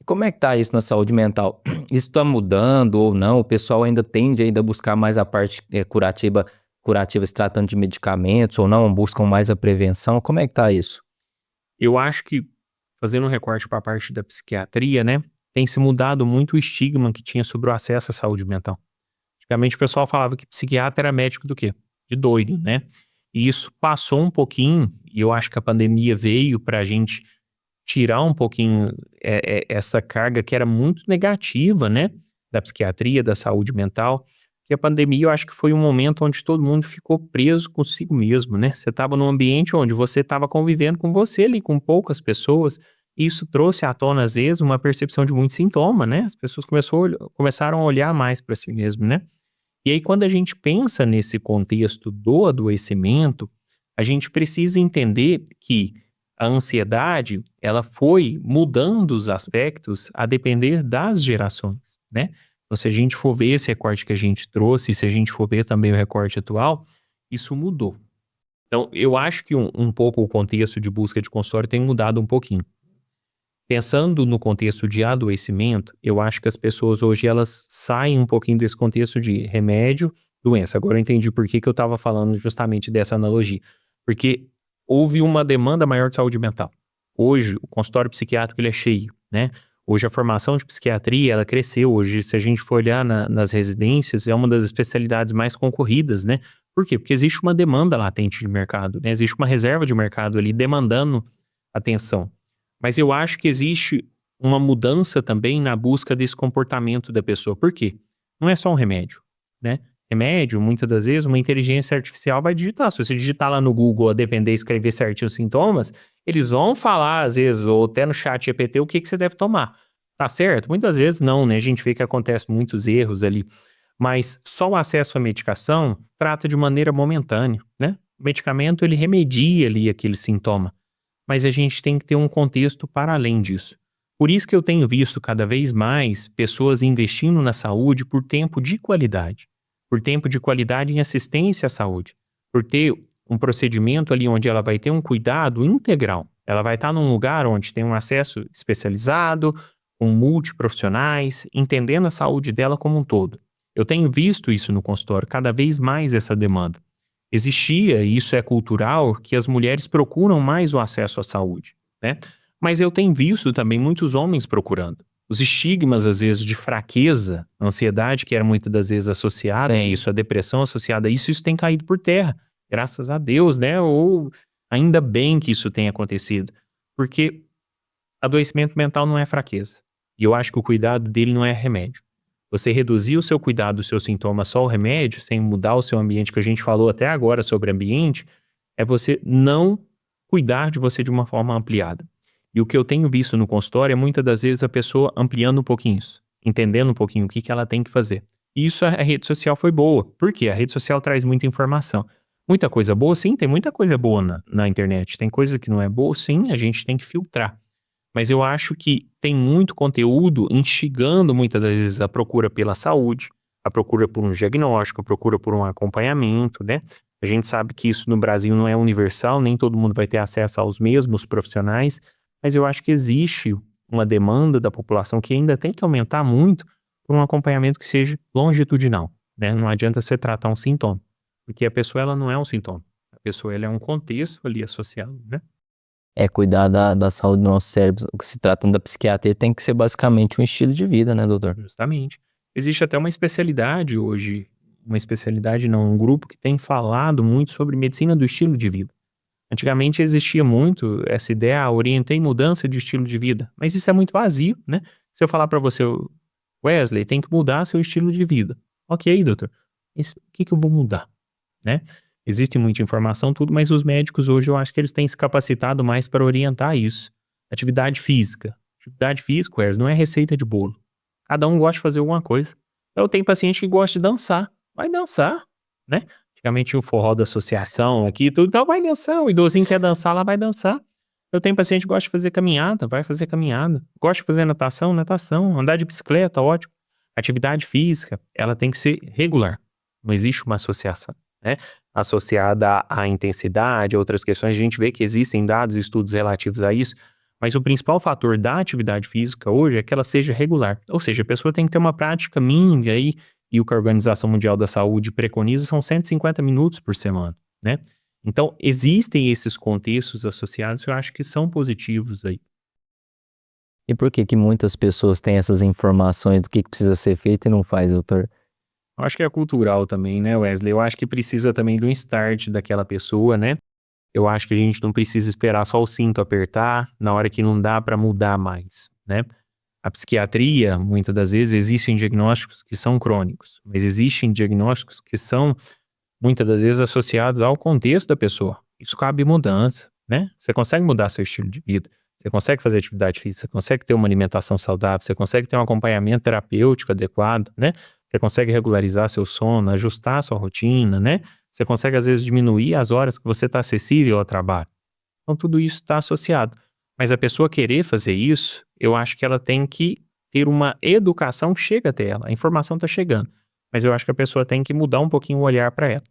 E como é que tá isso na saúde mental? Isso tá mudando ou não? O pessoal ainda tende ainda a buscar mais a parte curativa se tratando de medicamentos ou não? Buscam mais a prevenção? Como é que tá isso? Eu acho que, fazendo um recorte para a parte da psiquiatria, né, tem se mudado muito o estigma que tinha sobre o acesso à saúde mental. Antigamente o pessoal falava que psiquiatra era médico do quê? De doido, né? E isso passou um pouquinho, e eu acho que a pandemia veio para a gente tirar um pouquinho essa carga que era muito negativa, né? Da psiquiatria, da saúde mental. Que a pandemia eu acho que foi um momento onde todo mundo ficou preso consigo mesmo, né? Você estava num ambiente onde você estava convivendo com você ali, com poucas pessoas. E isso trouxe à tona, às vezes, uma percepção de muito sintoma, né? As pessoas começaram a olhar mais para si mesmo, né? E aí, quando a gente pensa nesse contexto do adoecimento, a gente precisa entender que a ansiedade, ela foi mudando os aspectos a depender das gerações, né? Então, se a gente for ver esse recorte que a gente trouxe, se a gente for ver também o recorte atual, isso mudou. Então, eu acho que um pouco o contexto de busca de consultório tem mudado um pouquinho. Pensando no contexto de adoecimento, eu acho que as pessoas hoje elas saem um pouquinho desse contexto de remédio, doença. Agora eu entendi por que que eu estava falando justamente dessa analogia. Porque houve uma demanda maior de saúde mental. Hoje, o consultório psiquiátrico ele é cheio, né? Hoje a formação de psiquiatria, ela cresceu. Hoje, se a gente for olhar nas residências, é uma das especialidades mais concorridas, né? Por quê? Porque existe uma demanda latente de mercado, né? Existe uma reserva de mercado ali demandando atenção. Mas eu acho que existe uma mudança também na busca desse comportamento da pessoa. Por quê? Não é só um remédio, né? Remédio, muitas das vezes, uma inteligência artificial vai digitar. Se você digitar lá no Google, a depender, escrever certinho os sintomas, eles vão falar, às vezes, ou até no chat GPT, o que você deve tomar. Tá certo? Muitas vezes não, né? A gente vê que acontece muitos erros ali. Mas só o acesso à medicação trata de maneira momentânea, né? O medicamento, ele remedia ali aquele sintoma. Mas a gente tem que ter um contexto para além disso. Por isso que eu tenho visto cada vez mais pessoas investindo na saúde por tempo de qualidade. Por tempo de qualidade em assistência à saúde. Por ter um procedimento ali onde ela vai ter um cuidado integral. Ela vai estar num lugar onde tem um acesso especializado, com multiprofissionais, entendendo a saúde dela como um todo. Eu tenho visto isso no consultório, cada vez mais essa demanda. Existia, e isso é cultural, que as mulheres procuram mais o acesso à saúde, né? Mas eu tenho visto também muitos homens procurando. Os estigmas, às vezes, de fraqueza, ansiedade, que era muitas das vezes associada a Sim. isso, a depressão associada a isso tem caído por terra. Graças a Deus, né? Ou ainda bem que isso tenha acontecido. Porque adoecimento mental não é fraqueza. E eu acho que o cuidado dele não é remédio. Você reduzir o seu cuidado, o seu sintoma só ao remédio, sem mudar o seu ambiente, que a gente falou até agora sobre ambiente, é você não cuidar de você de uma forma ampliada. E o que eu tenho visto no consultório é muitas das vezes a pessoa ampliando um pouquinho isso, entendendo um pouquinho o que ela tem que fazer. E isso a rede social foi boa. Por quê? A rede social traz muita informação. Muita coisa boa, sim, tem muita coisa boa na internet. Tem coisa que não é boa, sim, a gente tem que filtrar. Mas eu acho que tem muito conteúdo instigando muitas das vezes a procura pela saúde, a procura por um diagnóstico, a procura por um acompanhamento, né? A gente sabe que isso no Brasil não é universal, nem todo mundo vai ter acesso aos mesmos profissionais, mas eu acho que existe uma demanda da população que ainda tem que aumentar muito por um acompanhamento que seja longitudinal, né? Não adianta você tratar um sintoma, porque a pessoa ela não é um sintoma, a pessoa ela é um contexto ali associado, né? Cuidar da saúde do nosso cérebro, se tratando da psiquiatria, tem que ser basicamente um estilo de vida, né, doutor? Justamente. Existe até uma especialidade hoje, uma especialidade não, um grupo que tem falado muito sobre medicina do estilo de vida. Antigamente existia muito essa ideia, orientei mudança de estilo de vida, mas isso é muito vazio, né? Se eu falar pra você, Wesley, tem que mudar seu estilo de vida. Ok, doutor. Mas o que eu vou mudar, né? Existe muita informação, tudo, mas os médicos hoje eu acho que eles têm se capacitado mais para orientar isso. Atividade física. Atividade física, Wesley, não é receita de bolo. Cada um gosta de fazer alguma coisa. Eu tenho paciente que gosta de dançar. Vai dançar, né? Antigamente tinha o forró da associação aqui, tudo. Então vai dançar. O idosinho quer dançar, lá vai dançar. Eu tenho paciente que gosta de fazer caminhada, vai fazer caminhada. Gosta de fazer natação, natação. Andar de bicicleta, ótimo. Atividade física, ela tem que ser regular. Não existe uma associação, né? Associada à intensidade, a outras questões. A gente vê que existem dados e estudos relativos a isso. Mas o principal fator da atividade física hoje é que ela seja regular. Ou seja, a pessoa tem que ter uma prática mínima aí, e o que a Organização Mundial da Saúde preconiza são 150 minutos por semana, né? Então, existem esses contextos associados que eu acho que são positivos aí. E por que muitas pessoas têm essas informações do que precisa ser feito e não faz, doutor? Eu acho que é cultural também, né, Wesley? Eu acho que precisa também do start daquela pessoa, né? Eu acho que a gente não precisa esperar só o cinto apertar na hora que não dá para mudar mais, né? A psiquiatria, muitas das vezes, existem diagnósticos que são crônicos, mas existem diagnósticos que são, muitas das vezes, associados ao contexto da pessoa. Isso cabe mudança, né? Você consegue mudar seu estilo de vida, você consegue fazer atividade física, você consegue ter uma alimentação saudável, você consegue ter um acompanhamento terapêutico adequado, né? Você consegue regularizar seu sono, ajustar sua rotina, né? Você consegue, às vezes, diminuir as horas que você está acessível ao trabalho. Então, tudo isso está associado. Mas a pessoa querer fazer isso, eu acho que ela tem que ter uma educação que chega até ela. A informação está chegando. Mas eu acho que a pessoa tem que mudar um pouquinho o olhar para ela.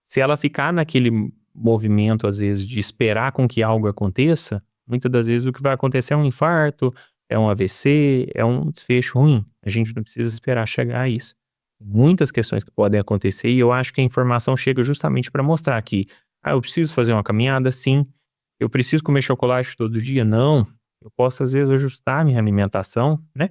Se ela ficar naquele movimento, às vezes, de esperar com que algo aconteça, muitas das vezes o que vai acontecer é um infarto, é um AVC, é um desfecho ruim. A gente não precisa esperar chegar a isso. Muitas questões que podem acontecer e eu acho que a informação chega justamente para mostrar que, eu preciso fazer uma caminhada, sim. Eu preciso comer chocolate todo dia? Não. Eu posso, às vezes, ajustar minha alimentação, né?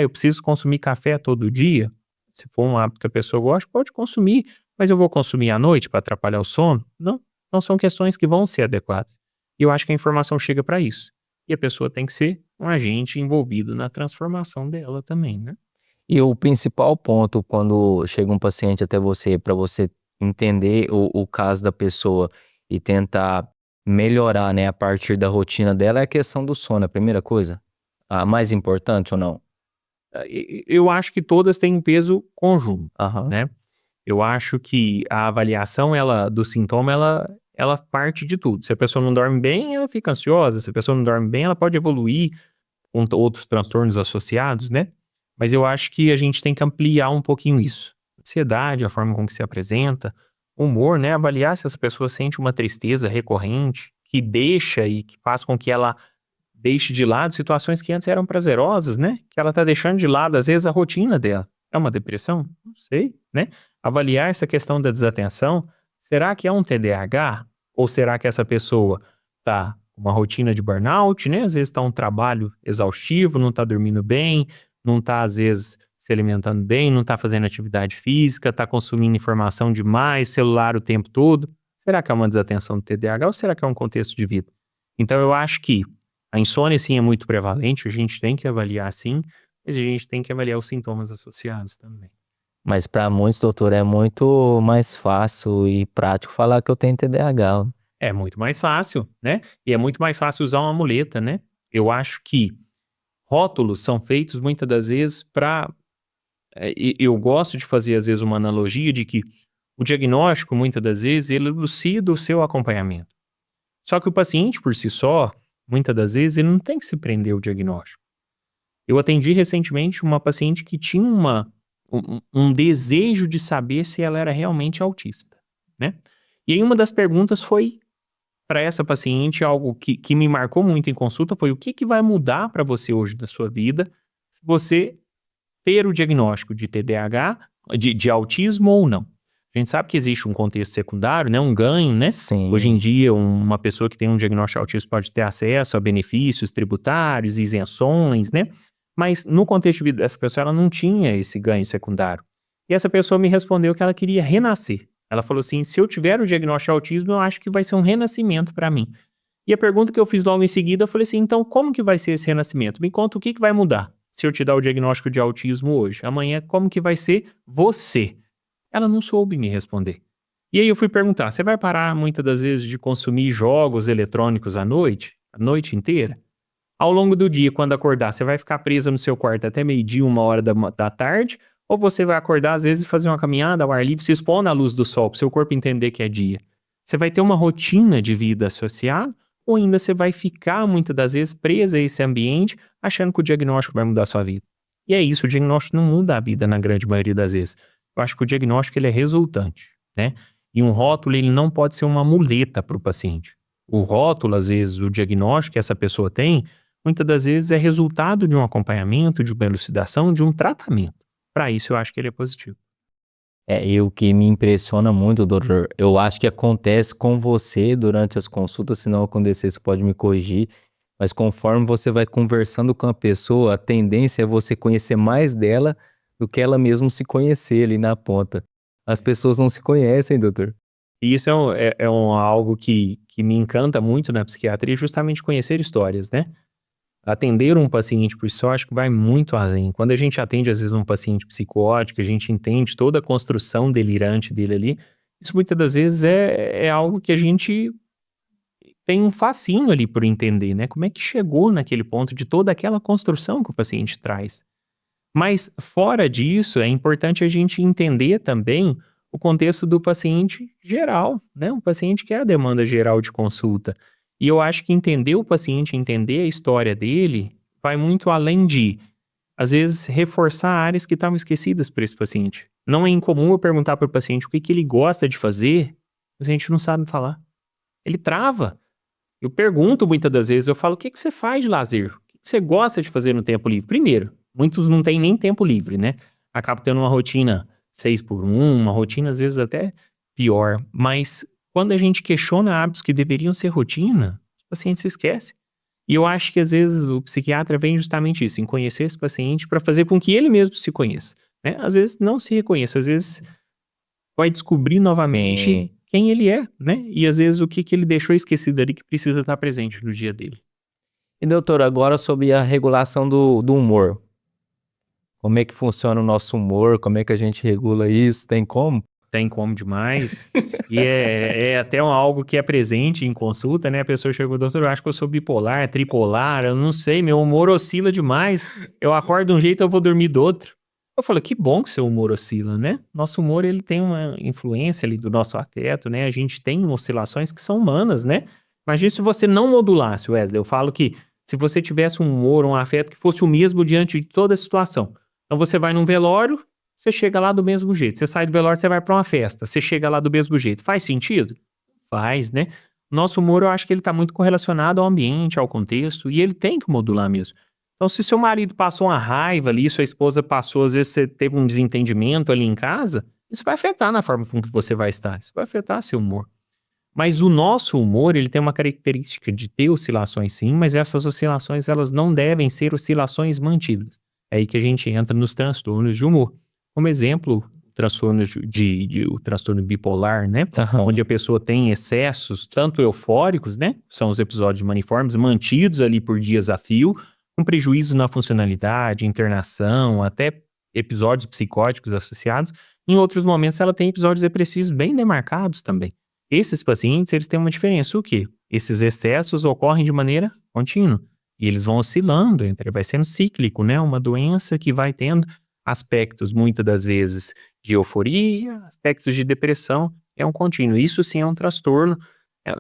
Eu preciso consumir café todo dia? Se for um hábito que a pessoa gosta, pode consumir. Mas eu vou consumir à noite para atrapalhar o sono? Não. Não são questões que vão ser adequadas. E eu acho que a informação chega para isso. E a pessoa tem que ser um agente envolvido na transformação dela também, né? E o principal ponto quando chega um paciente até você, para você entender o caso da pessoa e tentar melhorar, né, a partir da rotina dela, é a questão do sono, a primeira coisa? A mais importante ou não? Eu acho que todas têm um peso conjunto, Aham. né? Eu acho que a avaliação do sintoma, ela parte de tudo. Se a pessoa não dorme bem, ela fica ansiosa. Se a pessoa não dorme bem, ela pode evoluir com outros transtornos associados, né? Mas eu acho que a gente tem que ampliar um pouquinho isso. Ansiedade, a forma com que se apresenta, humor, né? Avaliar se essa pessoa sente uma tristeza recorrente, que deixa e que faz com que ela deixe de lado situações que antes eram prazerosas, né? Que ela tá deixando de lado, às vezes, a rotina dela. É uma depressão? Não sei, né? Avaliar essa questão da desatenção. Será que é um TDAH? Ou será que essa pessoa tá com uma rotina de burnout, né? Às vezes tá um trabalho exaustivo, não tá dormindo bem, não tá, às vezes, se alimentando bem, não tá fazendo atividade física, tá consumindo informação demais, celular o tempo todo. Será que é uma desatenção do TDAH ou será que é um contexto de vida? Então eu acho que a insônia, sim, é muito prevalente, a gente tem que avaliar sim, mas a gente tem que avaliar os sintomas associados também. Mas para muitos, doutor, é muito mais fácil e prático falar que eu tenho TDAH. É muito mais fácil, né? E é muito mais fácil usar uma muleta, né? Eu acho que rótulos são feitos muitas das vezes para. Eu gosto de fazer, às vezes, uma analogia de que o diagnóstico, muitas das vezes, ele elucida o seu acompanhamento. Só que o paciente, por si só, muitas das vezes, ele não tem que se prender ao diagnóstico. Eu atendi recentemente uma paciente que tinha um desejo de saber se ela era realmente autista, né? E aí uma das perguntas foi para essa paciente, algo que me marcou muito em consulta, foi o que que vai mudar para você hoje da sua vida se você ter o diagnóstico de TDAH, de autismo ou não. A gente sabe que existe um contexto secundário, né, um ganho, né? Hoje em Sim. dia, uma pessoa que tem um diagnóstico de autismo pode ter acesso a benefícios tributários, isenções, né? Mas no contexto de vida dessa pessoa, ela não tinha esse ganho secundário. E essa pessoa me respondeu que ela queria renascer. Ela falou assim: se eu tiver o diagnóstico de autismo, eu acho que vai ser um renascimento para mim. E a pergunta que eu fiz logo em seguida, eu falei assim: então como que vai ser esse renascimento? Me conta o que vai mudar se eu te dar o diagnóstico de autismo hoje. Amanhã, como que vai ser você? Ela não soube me responder. E aí eu fui perguntar: você vai parar muitas das vezes de consumir jogos eletrônicos à noite? A noite inteira? Ao longo do dia, quando acordar, você vai ficar presa no seu quarto até meio-dia, 1 hora da tarde? Ou você vai acordar às vezes e fazer uma caminhada ao ar livre, se expor na luz do sol, para o seu corpo entender que é dia? Você vai ter uma rotina de vida associada? Ou ainda você vai ficar muitas das vezes presa a esse ambiente, achando que o diagnóstico vai mudar a sua vida? E é isso, o diagnóstico não muda a vida na grande maioria das vezes. Eu acho que o diagnóstico ele é resultante, né? E um rótulo ele não pode ser uma muleta para o paciente. O rótulo, às vezes, o diagnóstico que essa pessoa tem, muitas das vezes é resultado de um acompanhamento, de uma elucidação, de um tratamento. Para isso, eu acho que ele é positivo. E o que me impressiona muito, doutor, eu acho que acontece com você durante as consultas, se não acontecer, você pode me corrigir, mas conforme você vai conversando com a pessoa, a tendência é você conhecer mais dela do que ela mesmo se conhecer ali na ponta. As pessoas não se conhecem, doutor. E isso algo que me encanta muito na psiquiatria, justamente conhecer histórias, né? Atender um paciente por só, acho que vai muito além. Quando a gente atende, às vezes, um paciente psicótico, a gente entende toda a construção delirante dele ali, isso muitas das vezes é algo que a gente tem um fascínio ali por entender, né? Como é que chegou naquele ponto de toda aquela construção que o paciente traz. Mas fora disso, é importante a gente entender também o contexto do paciente geral, né? O paciente que é a demanda geral de consulta. E eu acho que entender o paciente, entender a história dele, vai muito além de, às vezes, reforçar áreas que estavam esquecidas por esse paciente. Não é incomum eu perguntar para o paciente o que, que ele gosta de fazer, mas a gente não sabe falar. Ele trava. Eu pergunto muitas das vezes, eu falo: o que, que você faz de lazer? O que, que você gosta de fazer no tempo livre? Primeiro, muitos não têm nem tempo livre, né? Acabam tendo uma rotina 6 por 1, uma rotina às vezes até pior. Mas quando a gente questiona hábitos que deveriam ser rotina, o paciente se esquece. E eu acho que às vezes o psiquiatra vem justamente isso, em conhecer esse paciente para fazer com que ele mesmo se conheça, né? Às vezes não se reconheça, às vezes vai descobrir novamente Sim. quem ele é, né? E às vezes o que ele deixou esquecido ali que precisa estar presente no dia dele. E doutor, agora sobre a regulação do humor. Como é que funciona o nosso humor? Como é que a gente regula isso? Tem como? Tem como demais. E é até algo que é presente em consulta, né? A pessoa chegou, doutor, eu acho que eu sou bipolar, tripolar, eu não sei, meu humor oscila demais. Eu acordo de um jeito, eu vou dormir do outro. Eu falo, que bom que seu humor oscila, né? Nosso humor, ele tem uma influência ali do nosso afeto, né? A gente tem oscilações que são humanas, né? Imagina se você não modulasse, Wesley. Eu falo que se você tivesse um humor, um afeto que fosse o mesmo diante de toda a situação. Então você vai num velório, você chega lá do mesmo jeito. Você sai do velório, você vai pra uma festa. Você chega lá do mesmo jeito. Faz sentido? Faz, né? Nosso humor, eu acho que ele tá muito correlacionado ao ambiente, ao contexto, e ele tem que modular mesmo. Então, se seu marido passou uma raiva ali, sua esposa passou, às vezes você teve um desentendimento ali em casa, isso vai afetar na forma com que você vai estar. Isso vai afetar seu humor. Mas o nosso humor, ele tem uma característica de ter oscilações sim, mas essas oscilações, elas não devem ser oscilações mantidas. É aí que a gente entra nos transtornos de humor. Como exemplo, o transtorno bipolar, né? Aham. Onde a pessoa tem excessos, tanto eufóricos, né? São os episódios maniformes, mantidos ali por dias a fio, com prejuízo na funcionalidade, internação, até episódios psicóticos associados. Em outros momentos, ela tem episódios depressivos bem demarcados também. Esses pacientes, eles têm uma diferença. O quê? Esses excessos ocorrem de maneira contínua. E eles vão oscilando, vai sendo cíclico, né? Uma doença que vai tendo aspectos, muitas das vezes, de euforia, aspectos de depressão. É um contínuo. Isso sim é um transtorno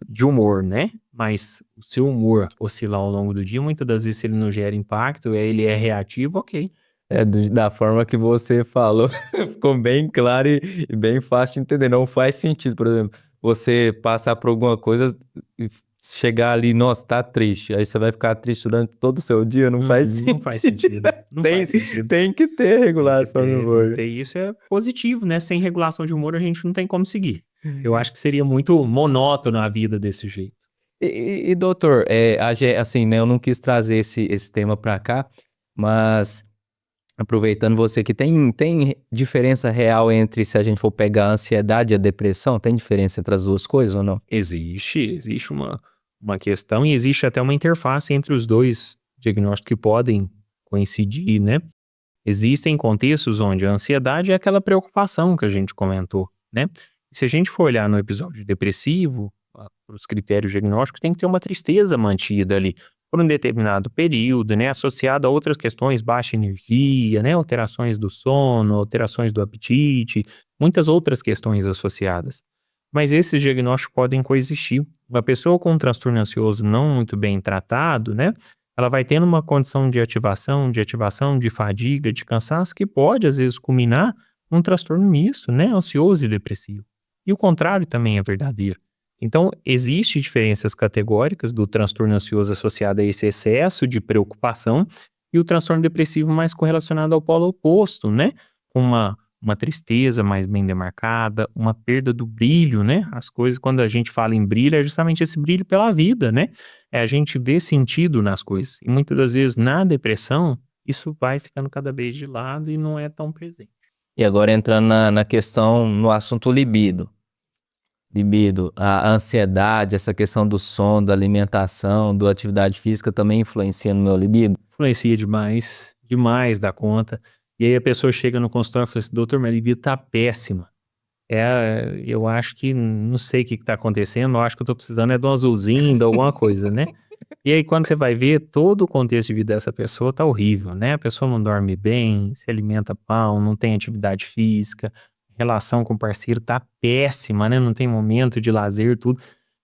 de humor, né? Mas o seu humor oscilar ao longo do dia, muitas das vezes, se ele não gera impacto, ele é reativo, ok. Da forma que você falou, ficou bem claro e bem fácil de entender. Não faz sentido, por exemplo, você passar por alguma coisa e chegar ali, nossa, tá triste. Aí você vai ficar triste durante todo o seu dia, não faz sentido. Não faz sentido. Não Tem, faz sentido. tem que ter regulação Tem no que humor. ter isso é positivo, né? Sem regulação de humor, a gente não tem como seguir. Eu acho que seria muito monótono a vida desse jeito. Doutor, assim, né, eu não quis trazer esse tema pra cá, mas aproveitando você que tem diferença real entre se a gente for pegar a ansiedade e a depressão? Tem diferença entre as duas coisas ou não? Existe uma questão e existe até uma interface entre os dois diagnósticos que podem coincidir, né? Existem contextos onde a ansiedade é aquela preocupação que a gente comentou, né? Se a gente for olhar no episódio depressivo, para os critérios diagnósticos, tem que ter uma tristeza mantida ali por um determinado período, né? Associada a outras questões, baixa energia, né? Alterações do sono, alterações do apetite, muitas outras questões associadas. Mas esses diagnósticos podem coexistir. Uma pessoa com um transtorno ansioso não muito bem tratado, né? Ela vai tendo uma condição de ativação, de fadiga, de cansaço, que pode, às vezes, culminar num transtorno misto, né? Ansioso e depressivo. E o contrário também é verdadeiro. Então, existem diferenças categóricas do transtorno ansioso associado a esse excesso de preocupação e o transtorno depressivo mais correlacionado ao polo oposto, né? Com uma tristeza mais bem demarcada, uma perda do brilho, né? As coisas, quando a gente fala em brilho, é justamente esse brilho pela vida, né? É a gente ver sentido nas coisas. E muitas das vezes, na depressão, isso vai ficando cada vez de lado e não é tão presente. E agora entrando na questão, no assunto libido. Libido, a ansiedade, essa questão do sono, da alimentação, da atividade física também influencia no meu libido? Influencia demais, demais da conta. E aí a pessoa chega no consultório e fala assim, doutor, minha libido tá péssima. Eu acho que, não sei o que tá acontecendo, eu acho que eu tô precisando de um azulzinho, de alguma coisa, né? E aí quando você vai ver, todo o contexto de vida dessa pessoa tá horrível, né? A pessoa não dorme bem, se alimenta mal, não tem atividade física, relação com o parceiro tá péssima, né? Não tem momento de lazer, tudo.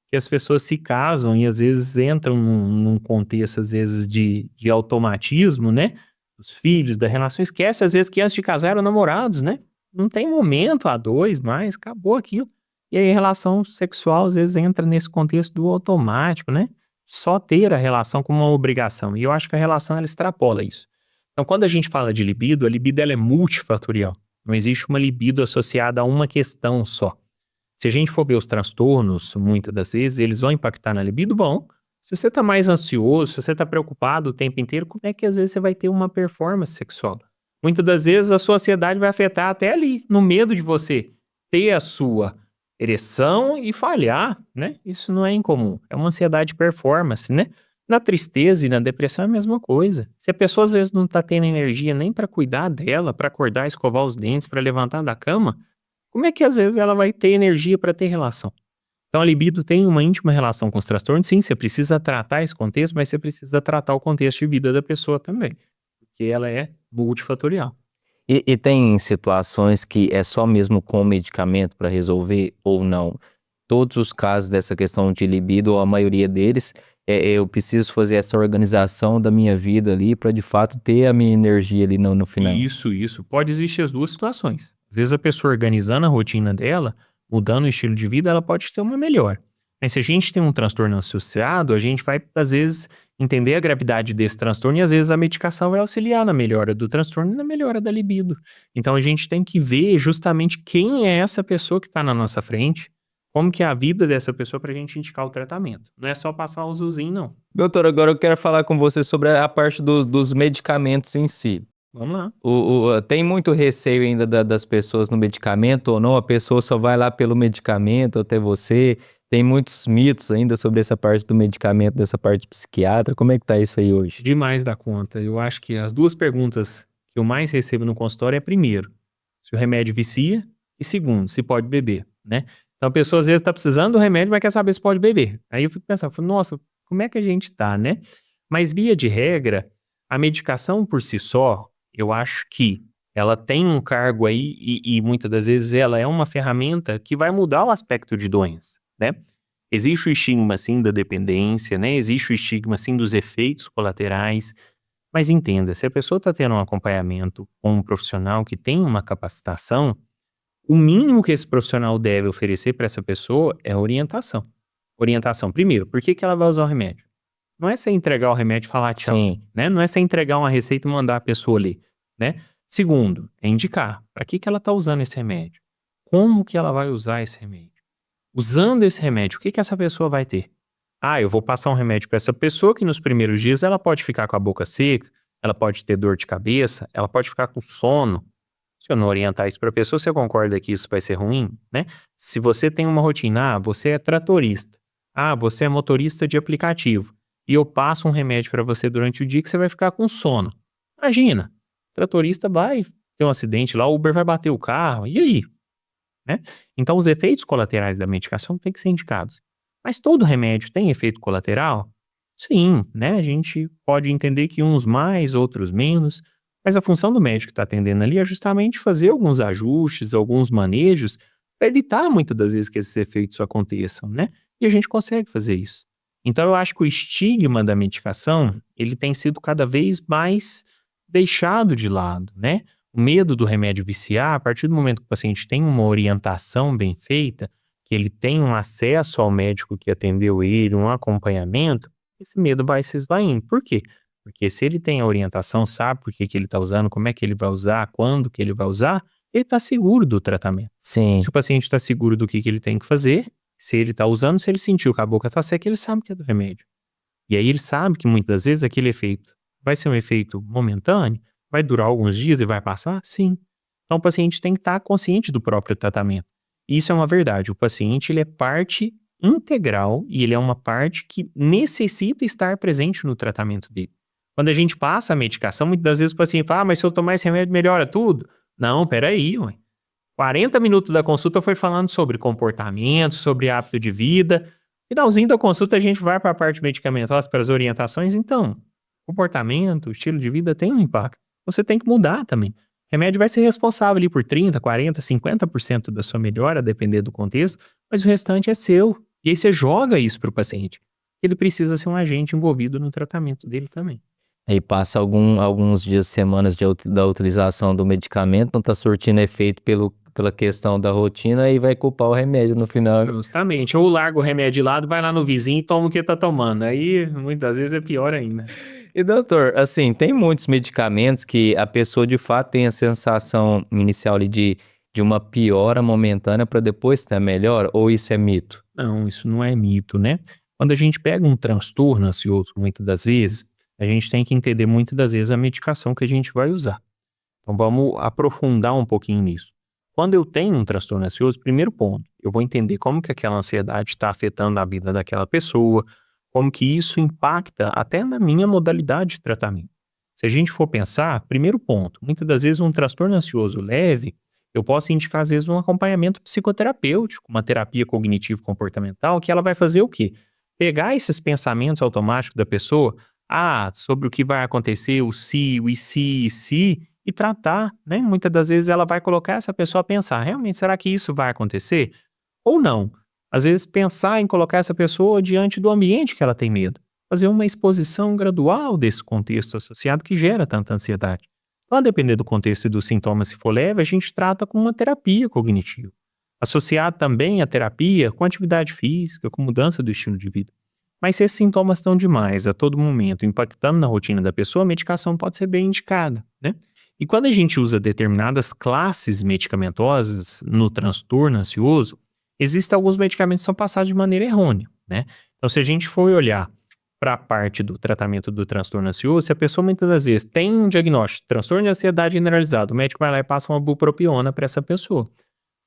Que as pessoas se casam e às vezes entram num contexto, às vezes, de automatismo, né? Os filhos, da relação, esquece às vezes que antes de casar eram namorados, né? Não tem momento a dois mais, acabou aquilo. E aí a relação sexual às vezes entra nesse contexto do automático, né? Só ter a relação como uma obrigação. E eu acho que a relação ela extrapola isso. Então quando a gente fala de libido, a libido ela é multifatorial. Não existe uma libido associada a uma questão só. Se a gente for ver os transtornos, muitas das vezes, eles vão impactar na libido, bom. Se você tá mais ansioso, se você tá preocupado o tempo inteiro, como é que às vezes você vai ter uma performance sexual? Muitas das vezes a sua ansiedade vai afetar até ali, no medo de você ter a sua ereção e falhar, né? Isso não é incomum. É uma ansiedade de performance, né? Na tristeza e na depressão é a mesma coisa. Se a pessoa às vezes não tá tendo energia nem para cuidar dela, para acordar, escovar os dentes, para levantar da cama, como é que às vezes ela vai ter energia para ter relação? Então a libido tem uma íntima relação com os transtornos. Sim, você precisa tratar esse contexto, mas você precisa tratar o contexto de vida da pessoa também, porque ela é multifatorial. E tem situações que é só mesmo com medicamento para resolver ou não? Todos os casos dessa questão de libido, ou a maioria deles, eu preciso fazer essa organização da minha vida ali para de fato ter a minha energia ali no final. Isso. Pode existir as duas situações. Às vezes a pessoa organizando a rotina dela, mudando o estilo de vida, ela pode ter uma melhor. Mas se a gente tem um transtorno associado, a gente vai, às vezes, entender a gravidade desse transtorno e às vezes a medicação vai auxiliar na melhora do transtorno e na melhora da libido. Então a gente tem que ver justamente quem é essa pessoa que está na nossa frente, como que é a vida dessa pessoa para a gente indicar o tratamento. Não é só passar o azulzinho, não. Doutor, agora eu quero falar com você sobre a parte dos medicamentos em si. Vamos lá. Tem muito receio ainda das pessoas no medicamento ou não? A pessoa só vai lá pelo medicamento até você? Tem muitos mitos ainda sobre essa parte do medicamento, dessa parte psiquiatra. Como é que tá isso aí hoje? Demais da conta. Eu acho que as duas perguntas que eu mais recebo no consultório é, primeiro, se o remédio vicia, e segundo, se pode beber, né? Então a pessoa às vezes está precisando do remédio, mas quer saber se pode beber. Aí eu fico pensando, nossa, como é que a gente tá, né? Mas via de regra, a medicação por si só, eu acho que ela tem um cargo aí e muitas das vezes ela é uma ferramenta que vai mudar o aspecto de doença, né? Existe o estigma, sim, da dependência, né? Existe o estigma, sim, dos efeitos colaterais. Mas entenda, se a pessoa está tendo um acompanhamento com um profissional que tem uma capacitação, o mínimo que esse profissional deve oferecer para essa pessoa é orientação. Orientação, primeiro, por que que ela vai usar o remédio? Não é você entregar o remédio e falar tchau, Sim. né? Não é você entregar uma receita e mandar a pessoa ler, né? Segundo, é indicar para que ela está usando esse remédio. Como que ela vai usar esse remédio? Usando esse remédio, o que que essa pessoa vai ter? Ah, eu vou passar um remédio para essa pessoa que nos primeiros dias ela pode ficar com a boca seca, ela pode ter dor de cabeça, ela pode ficar com sono. Se eu não orientar isso para a pessoa, você concorda que isso vai ser ruim, né? Se você tem uma rotina, você é tratorista, você é motorista de aplicativo, e eu passo um remédio para você durante o dia que você vai ficar com sono. Imagina, o tratorista vai ter um acidente lá, o Uber vai bater o carro, e aí? Né? Então, os efeitos colaterais da medicação têm que ser indicados. Mas todo remédio tem efeito colateral? Sim, né? A gente pode entender que uns mais, outros menos, mas a função do médico que está atendendo ali é justamente fazer alguns ajustes, alguns manejos, para evitar muitas das vezes que esses efeitos aconteçam, né? E a gente consegue fazer isso. Então, eu acho que o estigma da medicação, ele tem sido cada vez mais deixado de lado, né? O medo do remédio viciar, a partir do momento que o paciente tem uma orientação bem feita, que ele tem um acesso ao médico que atendeu ele, um acompanhamento, esse medo vai se esvaindo. Por quê? Porque se ele tem a orientação, sabe por que que ele está usando, como é que ele vai usar, quando que ele vai usar, ele está seguro do tratamento. Sim. Se o paciente está seguro do que ele tem que fazer, se ele está usando, se ele sentiu que a boca está seca, ele sabe que é do remédio. E aí ele sabe que muitas das vezes aquele efeito vai ser um efeito momentâneo, vai durar alguns dias e vai passar? Sim. Então o paciente tem que estar consciente do próprio tratamento. Isso é uma verdade. O paciente ele é parte integral e ele é uma parte que necessita estar presente no tratamento dele. Quando a gente passa a medicação, muitas das vezes o paciente fala, mas se eu tomar esse remédio melhora tudo? Não, peraí, ué. 40 minutos da consulta foi falando sobre comportamento, sobre hábito de vida. Finalzinho da consulta a gente vai para a parte medicamentosa, para as orientações. Então, comportamento, estilo de vida tem um impacto. Você tem que mudar também. O remédio vai ser responsável ali por 30, 40, 50% da sua melhora, a depender do contexto, mas o restante é seu. E aí você joga isso para o paciente. Ele precisa ser um agente envolvido no tratamento dele também. Aí passa alguns dias, semanas da utilização do medicamento, não tá surtindo efeito pela questão da rotina e vai culpar o remédio no final. Justamente. Ou larga o remédio de lado, vai lá no vizinho e toma o que tá tomando. Aí, muitas vezes, é pior ainda. E doutor, assim, tem muitos medicamentos que a pessoa de fato tem a sensação inicial ali de uma piora momentânea para depois ter a melhora, ou isso é mito? Não, isso não é mito, né? Quando a gente pega um transtorno ansioso, muitas das vezes, a gente tem que entender muitas das vezes a medicação que a gente vai usar. Então vamos aprofundar um pouquinho nisso. Quando eu tenho um transtorno ansioso, primeiro ponto, eu vou entender como que aquela ansiedade está afetando a vida daquela pessoa, como que isso impacta até na minha modalidade de tratamento. Se a gente for pensar, primeiro ponto, muitas das vezes um transtorno ansioso leve, eu posso indicar às vezes um acompanhamento psicoterapêutico, uma terapia cognitivo-comportamental, que ela vai fazer o quê? Pegar esses pensamentos automáticos da pessoa, sobre o que vai acontecer, o se, o e se, e tratar, né? Muitas das vezes ela vai colocar essa pessoa a pensar, realmente, será que isso vai acontecer? Ou não? Às vezes pensar em colocar essa pessoa diante do ambiente que ela tem medo. Fazer uma exposição gradual desse contexto associado que gera tanta ansiedade. Então, a depender do contexto e dos sintomas, se for leve, a gente trata com uma terapia cognitiva. Associado também à terapia com atividade física, com mudança do estilo de vida. Mas se esses sintomas estão demais a todo momento, impactando na rotina da pessoa, a medicação pode ser bem indicada, né? E quando a gente usa determinadas classes medicamentosas no transtorno ansioso, existem alguns medicamentos que são passados de maneira errônea, né? Então, se a gente for olhar para a parte do tratamento do transtorno ansioso, se a pessoa muitas das vezes tem um diagnóstico de transtorno de ansiedade generalizado, o médico vai lá e passa uma bupropiona para essa pessoa.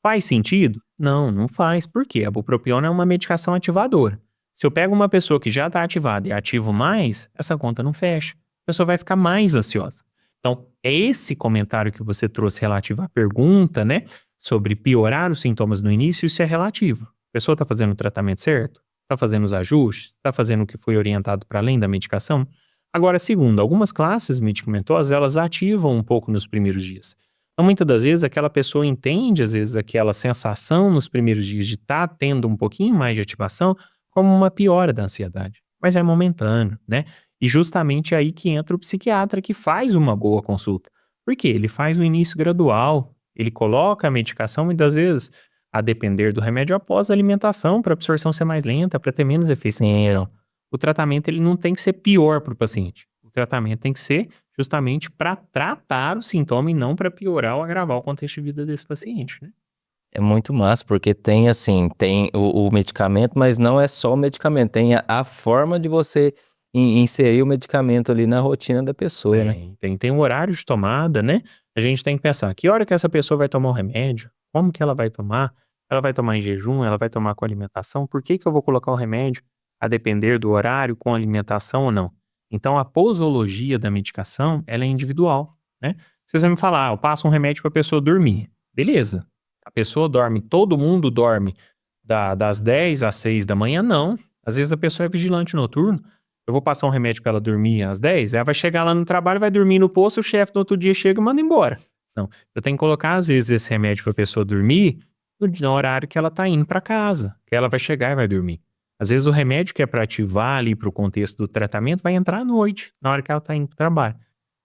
Faz sentido? Não, não faz. Por quê? A bupropiona é uma medicação ativadora. Se eu pego uma pessoa que já está ativada e ativo mais, essa conta não fecha. A pessoa vai ficar mais ansiosa. Então, é esse comentário que você trouxe relativo à pergunta, né? Sobre piorar os sintomas no início, isso é relativo. A pessoa está fazendo o tratamento certo? Está fazendo os ajustes? Está fazendo o que foi orientado para além da medicação? Agora, segundo, algumas classes medicamentosas, elas ativam um pouco nos primeiros dias. Então, muitas das vezes, aquela pessoa entende, às vezes, aquela sensação nos primeiros dias de estar tendo um pouquinho mais de ativação como uma piora da ansiedade. Mas é momentâneo, né? E justamente aí que entra o psiquiatra que faz uma boa consulta. Por quê? Ele faz o início gradual, ele coloca a medicação, muitas vezes, a depender do remédio após a alimentação, para a absorção ser mais lenta, para ter menos efeito. Sim. O tratamento ele não tem que ser pior para o paciente. O tratamento tem que ser justamente para tratar o sintoma e não para piorar ou agravar o contexto de vida desse paciente, né? É muito massa, porque tem assim, tem o medicamento, mas não é só o medicamento, tem a forma de você inserir o medicamento ali na rotina da pessoa, né? Tem um horário de tomada, né? A gente tem que pensar, que hora que essa pessoa vai tomar o remédio? Como que ela vai tomar? Ela vai tomar em jejum? Ela vai tomar com alimentação? Por que que eu vou colocar o remédio a depender do horário com alimentação ou não? Então, a posologia da medicação, ela é individual, né? Se você me falar, eu passo um remédio para a pessoa dormir, beleza. A pessoa dorme, todo mundo dorme das 10 às 6 da manhã? Não. Às vezes a pessoa é vigilante noturno. Eu vou passar um remédio para ela dormir às 10, ela vai chegar lá no trabalho, vai dormir no posto, o chefe no outro dia chega e manda embora. Não, eu tenho que colocar às vezes esse remédio para a pessoa dormir no horário que ela tá indo para casa, que ela vai chegar e vai dormir. Às vezes o remédio que é para ativar ali para o contexto do tratamento vai entrar à noite, na hora que ela tá indo pro trabalho.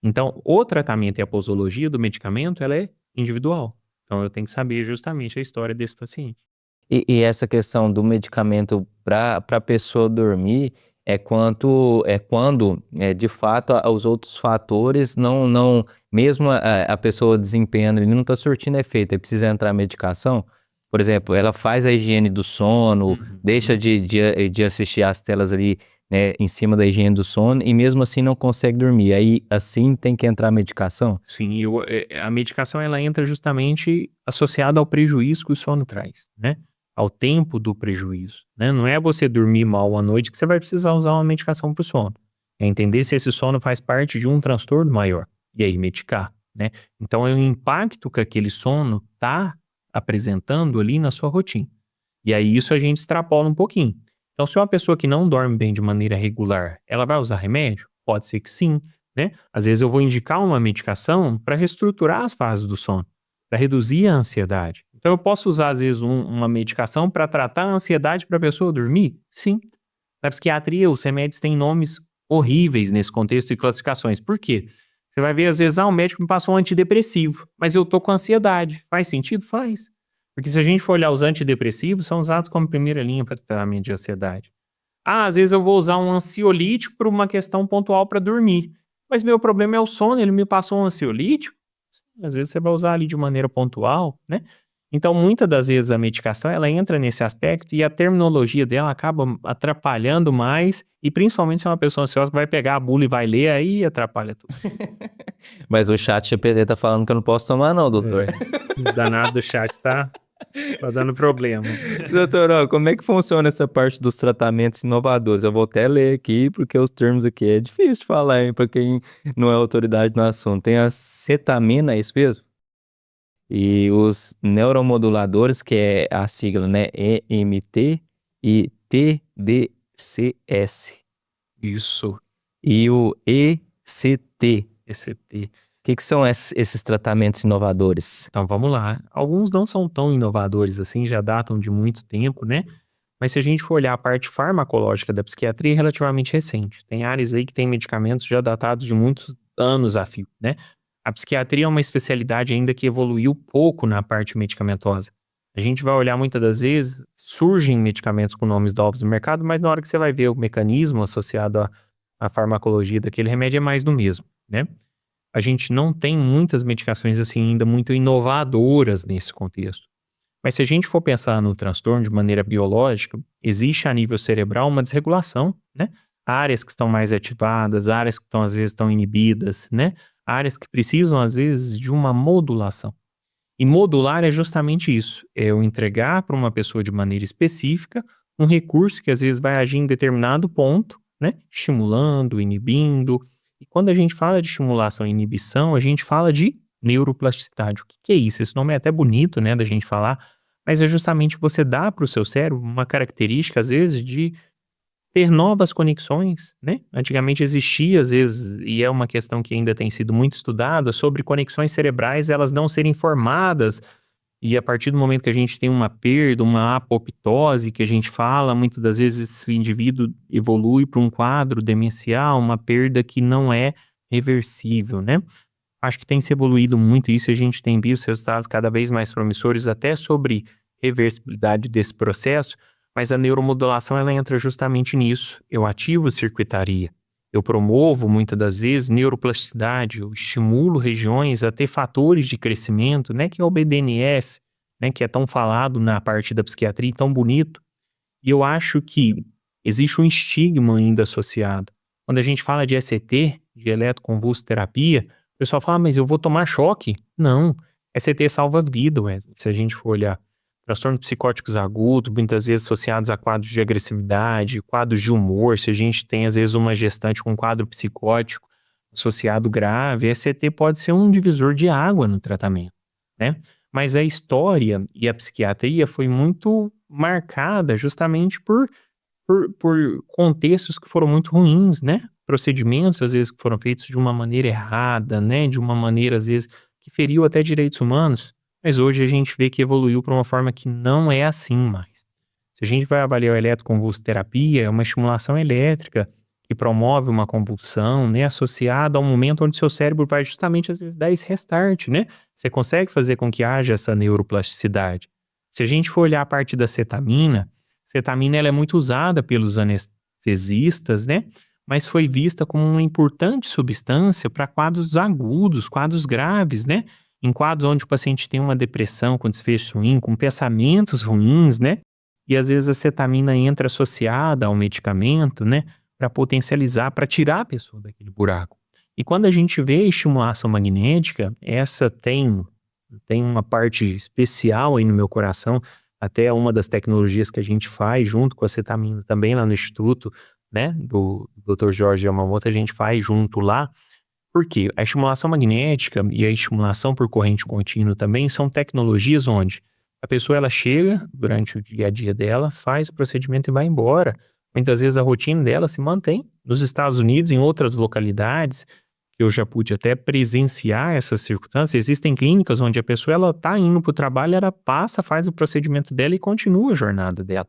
Então, o tratamento e a posologia do medicamento, ela é individual. Então, eu tenho que saber justamente a história desse paciente. E essa questão do medicamento para a pessoa dormir quando de fato os outros fatores não mesmo a pessoa desempenhando, ele não está surtindo efeito, aí precisa entrar a medicação. Por exemplo, ela faz a higiene do sono, deixa de assistir às telas ali, né, em cima da higiene do sono e mesmo assim não consegue dormir. Aí assim tem que entrar a medicação? Sim, a medicação ela entra justamente associada ao prejuízo que o sono traz, né? Ao tempo do prejuízo, né? Não é você dormir mal à noite que você vai precisar usar uma medicação para o sono. É entender se esse sono faz parte de um transtorno maior e aí medicar, né? Então é o impacto que aquele sono tá apresentando ali na sua rotina. E aí isso a gente extrapola um pouquinho. Então, se é uma pessoa que não dorme bem de maneira regular, ela vai usar remédio? Pode ser que sim, né? Às vezes eu vou indicar uma medicação para reestruturar as fases do sono, para reduzir a ansiedade. Então, eu posso usar, às vezes, uma medicação para tratar a ansiedade para a pessoa dormir? Sim. Na psiquiatria, os remédios têm nomes horríveis nesse contexto e classificações. Por quê? Você vai ver, às vezes, o médico me passou um antidepressivo, mas eu tô com ansiedade. Faz sentido? Faz. Porque se a gente for olhar os antidepressivos, são usados como primeira linha para tratamento de ansiedade. Às vezes eu vou usar um ansiolítico por uma questão pontual para dormir. Mas meu problema é o sono, ele me passou um ansiolítico. Às vezes você vai usar ali de maneira pontual, né? Então, muitas das vezes a medicação, ela entra nesse aspecto e a terminologia dela acaba atrapalhando mais, e principalmente se é uma pessoa ansiosa que vai pegar a bula e vai ler, aí atrapalha tudo. Mas o chat GPT tá falando que eu não posso tomar não, doutor. O danado do chat tá Tá dando problema. Doutor, ó, como é que funciona essa parte dos tratamentos inovadores? Eu vou até ler aqui, porque os termos aqui é difícil de falar, hein, pra quem não é autoridade no assunto. Tem a cetamina, é isso mesmo? E os neuromoduladores, que é a sigla, né? EMT e TDCS. Isso, E o ECT. ECT. O que são esses tratamentos inovadores? Então vamos lá. Alguns não são tão inovadores assim, já datam de muito tempo, né? Mas se a gente for olhar a parte farmacológica da psiquiatria, é relativamente recente. Tem áreas aí que tem medicamentos já datados de muitos anos a fio, né? A psiquiatria é uma especialidade ainda que evoluiu pouco na parte medicamentosa. A gente vai olhar muitas das vezes, surgem medicamentos com nomes novos no mercado, mas na hora que você vai ver o mecanismo associado à farmacologia daquele remédio é mais do mesmo, né? A gente não tem muitas medicações assim ainda muito inovadoras nesse contexto. Mas se a gente for pensar no transtorno de maneira biológica, existe a nível cerebral uma desregulação, né? Áreas que estão mais ativadas, áreas que estão às vezes estão inibidas, né? Áreas que precisam às vezes de uma modulação. E modular é justamente isso, é eu entregar para uma pessoa de maneira específica um recurso que às vezes vai agir em determinado ponto, né? Estimulando, inibindo. E quando a gente fala de estimulação e inibição, a gente fala de neuroplasticidade. O que que é isso? Esse nome é até bonito, né, da gente falar, mas é justamente você dar para o seu cérebro uma característica, às vezes, de ter novas conexões, né? Antigamente existia, às vezes, e é uma questão que ainda tem sido muito estudada, sobre conexões cerebrais, elas não serem formadas, e a partir do momento que a gente tem uma perda, uma apoptose, que a gente fala, muitas das vezes esse indivíduo evolui para um quadro demencial, uma perda que não é reversível, né? Acho que tem se evoluído muito isso e a gente tem visto resultados cada vez mais promissores até sobre reversibilidade desse processo, mas a neuromodulação ela entra justamente nisso. Eu ativo circuitaria, eu promovo muitas das vezes neuroplasticidade, eu estimulo regiões a ter fatores de crescimento, né, que é o BDNF, né, que é tão falado na parte da psiquiatria, tão bonito. E eu acho que existe um estigma ainda associado. Quando a gente fala de ECT, de eletroconvulsoterapia, o pessoal fala, mas eu vou tomar choque? Não, ECT salva vida, Wesley, se a gente for olhar. Transtornos psicóticos agudos, muitas vezes associados a quadros de agressividade, quadros de humor, se a gente tem às vezes uma gestante com um quadro psicótico associado grave, ECT pode ser um divisor de água no tratamento, né? Mas a história e a psiquiatria foi muito marcada justamente por contextos que foram muito ruins, né? Procedimentos, às vezes, que foram feitos de uma maneira errada, né? De uma maneira, às vezes, que feriu até direitos humanos. Mas hoje a gente vê que evoluiu para uma forma que não é assim mais. Se a gente vai avaliar a eletroconvulsoterapia, é uma estimulação elétrica que promove uma convulsão, né, associada a um momento onde seu cérebro vai justamente, às vezes, dar esse restart, né? Você consegue fazer com que haja essa neuroplasticidade. Se a gente for olhar a parte da cetamina ela é muito usada pelos anestesistas, né? Mas foi vista como uma importante substância para quadros agudos, quadros graves, né? Em quadros onde o paciente tem uma depressão com desfecho ruim, com pensamentos ruins, né? E às vezes a cetamina entra associada ao medicamento, né? Para potencializar, para tirar a pessoa daquele buraco. E quando a gente vê a estimulação magnética, essa tem uma parte especial aí no meu coração, até uma das tecnologias que a gente faz junto com a cetamina também lá no instituto, né, do Dr. Jorge Yamamoto, a gente faz junto lá. Por quê? A estimulação magnética e a estimulação por corrente contínua também são tecnologias onde a pessoa ela chega durante o dia a dia dela, faz o procedimento e vai embora. Muitas vezes a rotina dela se mantém. Nos Estados Unidos, em outras localidades, que eu já pude até presenciar essas circunstâncias, existem clínicas onde a pessoa ela tá indo para o trabalho, ela passa, faz o procedimento dela e continua a jornada dela.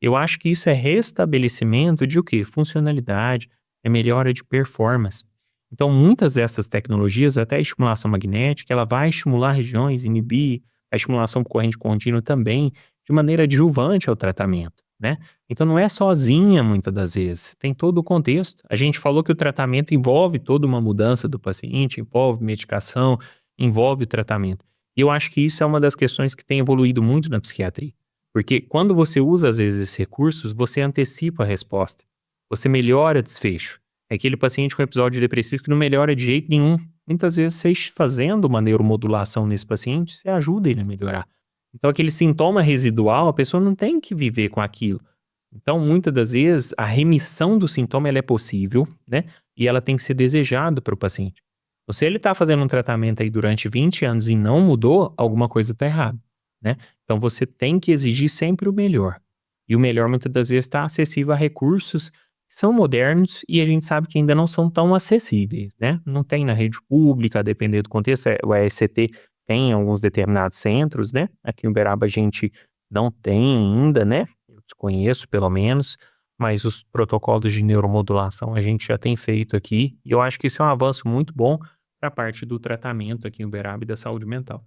Eu acho que isso é restabelecimento de o quê? Funcionalidade, é melhora de performance. Então, muitas dessas tecnologias, até a estimulação magnética, ela vai estimular regiões, inibir a estimulação por corrente contínua também, de maneira adjuvante ao tratamento, né? Então, não é sozinha, muitas das vezes, tem todo o contexto. A gente falou que o tratamento envolve toda uma mudança do paciente, envolve medicação, envolve o tratamento. E eu acho que isso é uma das questões que tem evoluído muito na psiquiatria. Porque quando você usa, às vezes, esses recursos, você antecipa a resposta, você melhora o desfecho. É aquele paciente com episódio depressivo que não melhora de jeito nenhum. Muitas vezes, você fazendo uma neuromodulação nesse paciente, você ajuda ele a melhorar. Então, aquele sintoma residual, a pessoa não tem que viver com aquilo. Então, muitas das vezes, a remissão do sintoma ela é possível, né? E ela tem que ser desejada para o paciente. Então, se ele está fazendo um tratamento aí durante 20 anos e não mudou, alguma coisa está errada, né? Então, você tem que exigir sempre o melhor. E o melhor, muitas das vezes, está acessível a recursos que são modernos e a gente sabe que ainda não são tão acessíveis, né? Não tem na rede pública, a depender do contexto. O ESCT tem alguns determinados centros, né? Aqui em Uberaba a gente não tem ainda, né? Eu desconheço pelo menos, mas os protocolos de neuromodulação a gente já tem feito aqui e eu acho que isso é um avanço muito bom para a parte do tratamento aqui em Uberaba e da saúde mental.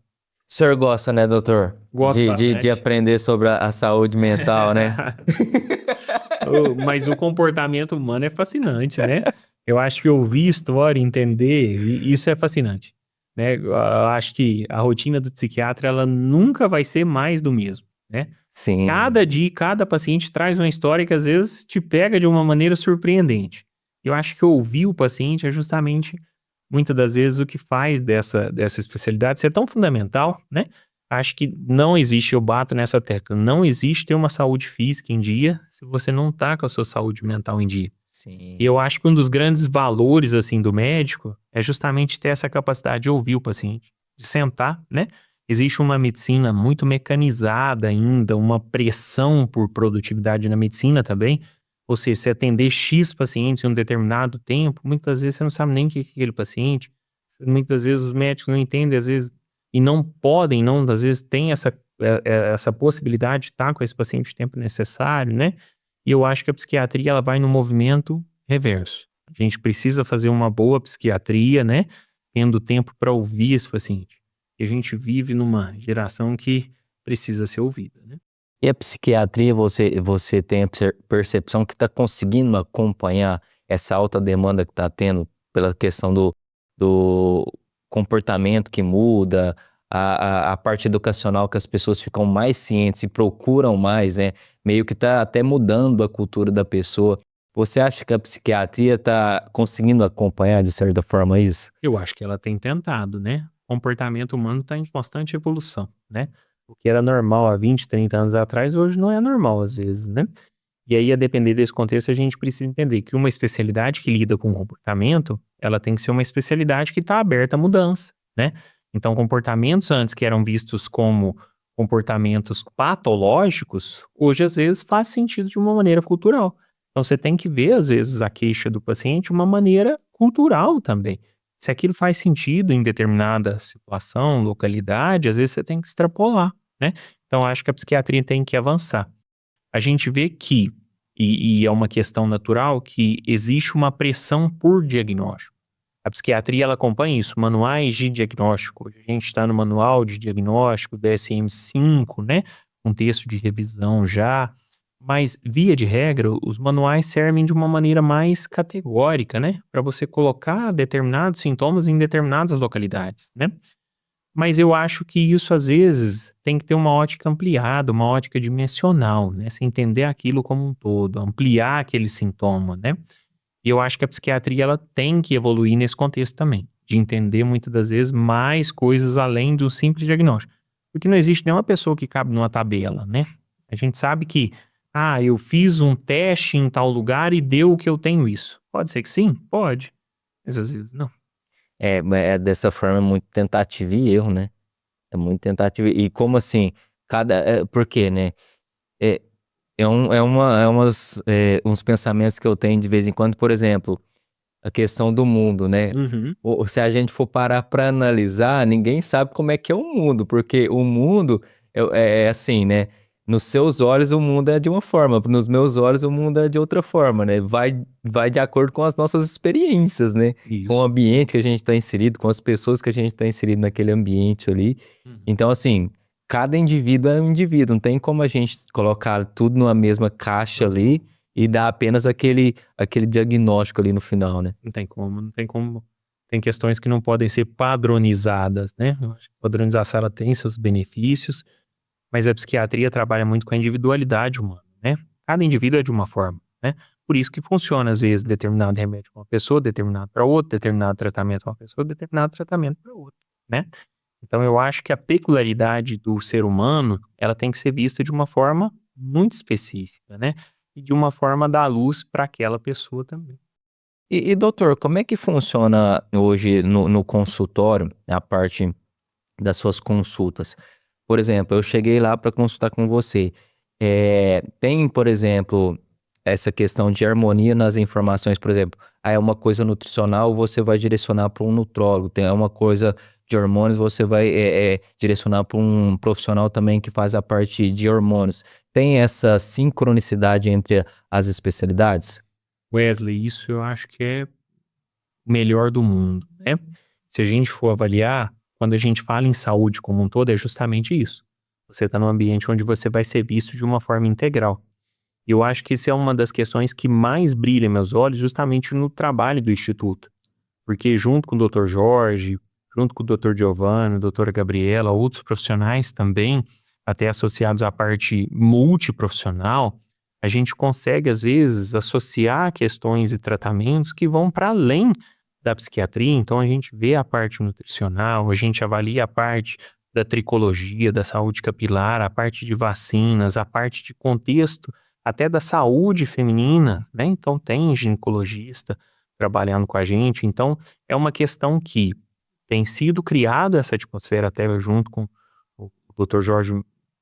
O senhor gosta, né, doutor? Gosto De bastante. aprender sobre a saúde mental, né? Mas o comportamento humano é fascinante, né? Eu acho que ouvir história, entender, isso é fascinante, né? Eu acho que a rotina do psiquiatra, ela nunca vai ser mais do mesmo, né? Sim. Cada dia, cada paciente traz uma história que às vezes te pega de uma maneira surpreendente. Eu acho que ouvir o paciente é justamente, muitas das vezes, o que faz dessa especialidade ser tão fundamental, né? Acho que não existe, eu bato nessa tecla, não existe ter uma saúde física em dia se você não tá com a sua saúde mental em dia. E Sim. eu acho que um dos grandes valores, assim, do médico é justamente ter essa capacidade de ouvir o paciente, de sentar, né? Existe uma medicina muito mecanizada ainda, uma pressão por produtividade na medicina também. Ou seja, se atender X pacientes em um determinado tempo, muitas vezes você não sabe nem o que é aquele paciente. Muitas vezes os médicos não entendem, às vezes, e não podem, não, às vezes tem essa possibilidade de estar com esse paciente o tempo necessário, né? E eu acho que a psiquiatria ela vai no movimento reverso. A gente precisa fazer uma boa psiquiatria, né? Tendo tempo para ouvir esse paciente. E a gente vive numa geração que precisa ser ouvida, né? E a psiquiatria, você tem a percepção que está conseguindo acompanhar essa alta demanda que está tendo pela questão do comportamento que muda, a parte educacional que as pessoas ficam mais cientes e procuram mais, né? Meio que está até mudando a cultura da pessoa. Você acha que a psiquiatria está conseguindo acompanhar, de certa forma, isso? Eu acho que ela tem tentado, né? O comportamento humano está em constante evolução, né? O que era normal há 20, 30 anos atrás, hoje não é normal às vezes, né? E aí, a depender desse contexto, a gente precisa entender que uma especialidade que lida com comportamento, ela tem que ser uma especialidade que está aberta à mudança, né? Então, comportamentos antes que eram vistos como comportamentos patológicos, hoje às vezes faz sentido de uma maneira cultural. Então, você tem que ver, às vezes, a queixa do paciente de uma maneira cultural também. Se aquilo faz sentido em determinada situação, localidade, às vezes você tem que extrapolar, né? Então, acho que a psiquiatria tem que avançar. A gente vê que, e é uma questão natural, que existe uma pressão por diagnóstico. A psiquiatria ela acompanha isso, manuais de diagnóstico. A gente está no manual de diagnóstico, DSM-5, né? Um texto de revisão já. Mas, via de regra, os manuais servem de uma maneira mais categórica, né? Para você colocar determinados sintomas em determinadas localidades, né? Mas eu acho que isso, às vezes, tem que ter uma ótica ampliada, uma ótica dimensional, né? Você entender aquilo como um todo, ampliar aquele sintoma, né? E eu acho que a psiquiatria, ela tem que evoluir nesse contexto também, de entender muitas das vezes mais coisas além do simples diagnóstico. Porque não existe nenhuma pessoa que cabe numa tabela, né? A gente sabe que, eu fiz um teste em tal lugar e deu que eu tenho isso. Pode ser que sim? Pode. Mas às vezes não. Dessa forma, é muito tentativa e erro, né? É muito tentativa. E como assim? Por quê, né? É, uns pensamentos que eu tenho de vez em quando, por exemplo, a questão do mundo, né? Uhum. Se a gente for parar para analisar, ninguém sabe como é que é o mundo, porque o mundo é assim, né? Nos seus olhos o mundo é de uma forma, nos meus olhos o mundo é de outra forma, né? Vai de acordo com as nossas experiências, né? Com o Isso. ambiente que a gente está inserido, com as pessoas que a gente está inserido naquele ambiente ali. Uhum. Então, assim, cada indivíduo é um indivíduo, não tem como a gente colocar tudo numa mesma caixa ali e dar apenas aquele diagnóstico ali no final, né? Não tem como, não tem como. Tem questões que não podem ser padronizadas, né? Eu acho que a padronização ela tem seus benefícios, mas a psiquiatria trabalha muito com a individualidade humana, né? Cada indivíduo é de uma forma, né? Por isso que funciona, às vezes, determinado remédio para uma pessoa, determinado para outra, determinado tratamento para uma pessoa, determinado tratamento para outra, né? Então eu acho que a peculiaridade do ser humano, ela tem que ser vista de uma forma muito específica, né? E de uma forma dar luz para aquela pessoa também. Doutor, como é que funciona hoje no consultório, a parte das suas consultas? Por exemplo, eu cheguei lá para consultar com você. Tem, por exemplo, essa questão de harmonia nas informações, por exemplo, é uma coisa nutricional, você vai direcionar para um nutrólogo. Tem uma coisa de hormônios, você vai direcionar para um profissional também que faz a parte de hormônios. Tem essa sincronicidade entre as especialidades? Wesley, isso eu acho que é o melhor do mundo, né? Se a gente for avaliar, quando a gente fala em saúde como um todo, é justamente isso. Você está num ambiente onde você vai ser visto de uma forma integral. E eu acho que isso é uma das questões que mais brilha em meus olhos justamente no trabalho do Instituto. Porque junto com o Dr. Jorge, junto com o Dr. Giovanni, a doutora Gabriela, outros profissionais também, até associados à parte multiprofissional, a gente consegue, às vezes, associar questões e tratamentos que vão para além da psiquiatria. Então, a gente vê a parte nutricional, a gente avalia a parte da tricologia, da saúde capilar, a parte de vacinas, a parte de contexto até da saúde feminina, né? Então, tem ginecologista trabalhando com a gente. Então, é uma questão que tem sido criado essa atmosfera até junto com o Dr. Jorge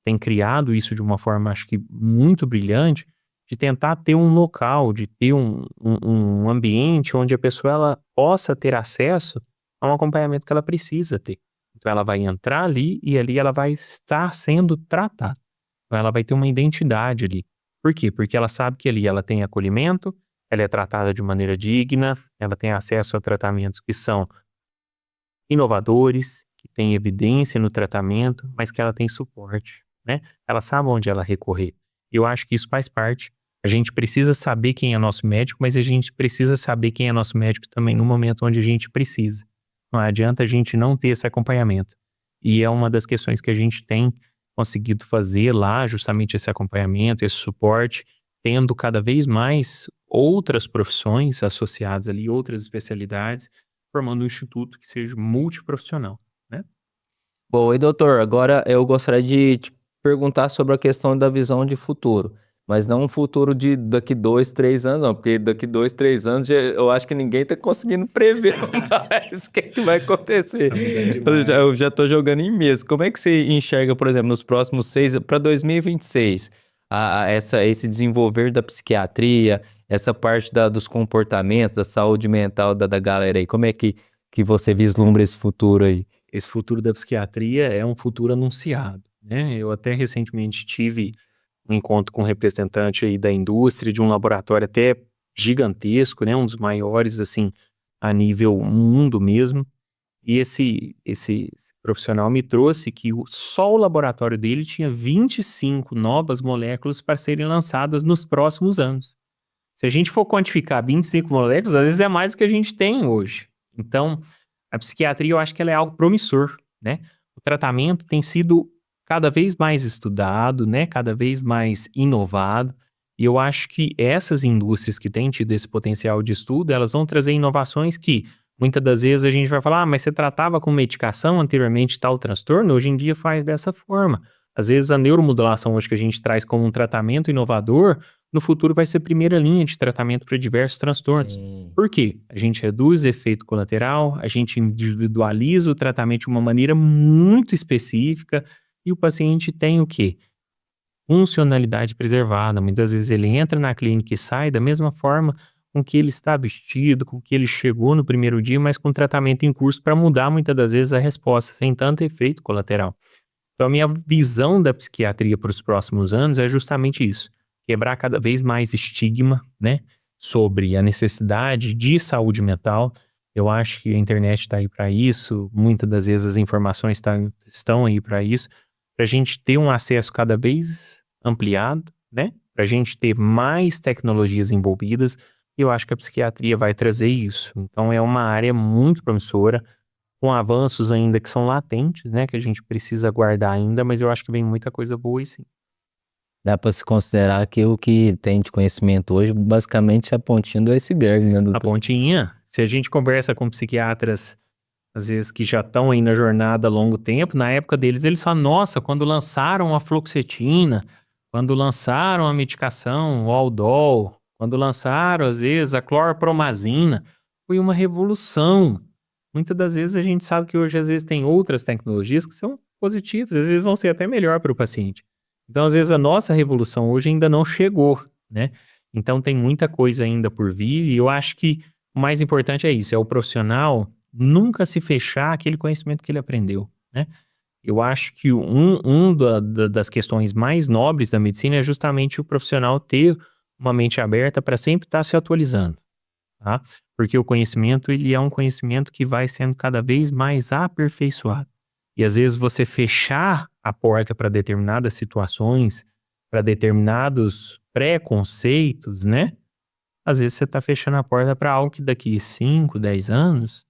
tem criado isso de uma forma, acho que muito brilhante, de tentar ter um local, de ter um ambiente onde a pessoa ela possa ter acesso a um acompanhamento que ela precisa ter. Então, ela vai entrar ali e ali ela vai estar sendo tratada. Então, ela vai ter uma identidade ali. Por quê? Porque ela sabe que ali ela tem acolhimento, ela é tratada de maneira digna, ela tem acesso a tratamentos que são inovadores, que têm evidência no tratamento, mas que ela tem suporte, né? Ela sabe onde ela recorrer. E eu acho que isso faz parte. A gente precisa saber quem é nosso médico, mas a gente precisa saber quem é nosso médico também no momento onde a gente precisa. Não adianta a gente não ter esse acompanhamento. E é uma das questões que a gente tem conseguido fazer lá, justamente esse acompanhamento, esse suporte, tendo cada vez mais outras profissões associadas ali, outras especialidades, formando um instituto que seja multiprofissional, né? Bom, e doutor, agora eu gostaria de te perguntar sobre a questão da visão de futuro, mas não um futuro de daqui 2, 3 anos, não, porque daqui 2, 3 anos eu acho que ninguém está conseguindo prever mais o que, é que vai acontecer. Tá mudando Eu demais. já, eu já tô jogando em mesa. Como é que você enxerga, por exemplo, nos próximos 6 para 2026, esse desenvolver da psiquiatria, essa parte dos comportamentos, da saúde mental da galera aí? Como é que você vislumbra esse futuro aí? Esse futuro da psiquiatria é um futuro anunciado, né? Eu até recentemente tive um encontro com um representante aí da indústria, de um laboratório até gigantesco, né? Um dos maiores, assim, a nível mundo mesmo. E esse profissional me trouxe que só o laboratório dele tinha 25 novas moléculas para serem lançadas nos próximos anos. Se a gente for quantificar 25 moléculas, às vezes é mais do que a gente tem hoje. Então, a psiquiatria eu acho que ela é algo promissor, né? O tratamento tem sido cada vez mais estudado, né? Cada vez mais inovado. E eu acho que essas indústrias que têm tido esse potencial de estudo, elas vão trazer inovações que muitas das vezes a gente vai falar, mas você tratava com medicação anteriormente tal transtorno, hoje em dia faz dessa forma. Às vezes a neuromodulação hoje que a gente traz como um tratamento inovador, no futuro vai ser primeira linha de tratamento para diversos transtornos. Sim. Por quê? A gente reduz efeito colateral, a gente individualiza o tratamento de uma maneira muito específica e o paciente tem o quê? Funcionalidade preservada. Muitas vezes ele entra na clínica e sai da mesma forma com que ele está vestido, com que ele chegou no primeiro dia, mas com tratamento em curso para mudar muitas das vezes a resposta, sem tanto efeito colateral. Então, a minha visão da psiquiatria para os próximos anos é justamente isso: quebrar cada vez mais estigma, né, sobre a necessidade de saúde mental. Eu acho que a internet está aí para isso, muitas das vezes as informações estão aí para isso, para a gente ter um acesso cada vez ampliado, né, para a gente ter mais tecnologias envolvidas. E eu acho que a psiquiatria vai trazer isso. Então, é uma área muito promissora, com avanços ainda que são latentes, né, que a gente precisa guardar ainda, mas eu acho que vem muita coisa boa e sim. Dá para se considerar que o que tem de conhecimento hoje, basicamente, é a pontinha do iceberg, né, A doutor? pontinha, se a gente conversa com psiquiatras às vezes que já estão aí na jornada há longo tempo, na época deles, eles falam, nossa, quando lançaram a fluoxetina, quando lançaram a medicação, o Aldol, quando lançaram, às vezes, a clorpromazina, foi uma revolução. Muitas das vezes a gente sabe que hoje, às vezes, tem outras tecnologias que são positivas, às vezes vão ser até melhor para o paciente. Então, às vezes, a nossa revolução hoje ainda não chegou, né? Então, tem muita coisa ainda por vir e eu acho que o mais importante é isso, é o profissional nunca se fechar aquele conhecimento que ele aprendeu, né? Eu acho que das questões mais nobres da medicina é justamente o profissional ter uma mente aberta para sempre estar se atualizando, tá? Porque o conhecimento, ele é um conhecimento que vai sendo cada vez mais aperfeiçoado. E às vezes você fechar a porta para determinadas situações, para determinados preconceitos, né? Às vezes você está fechando a porta para algo que daqui 5, 10 anos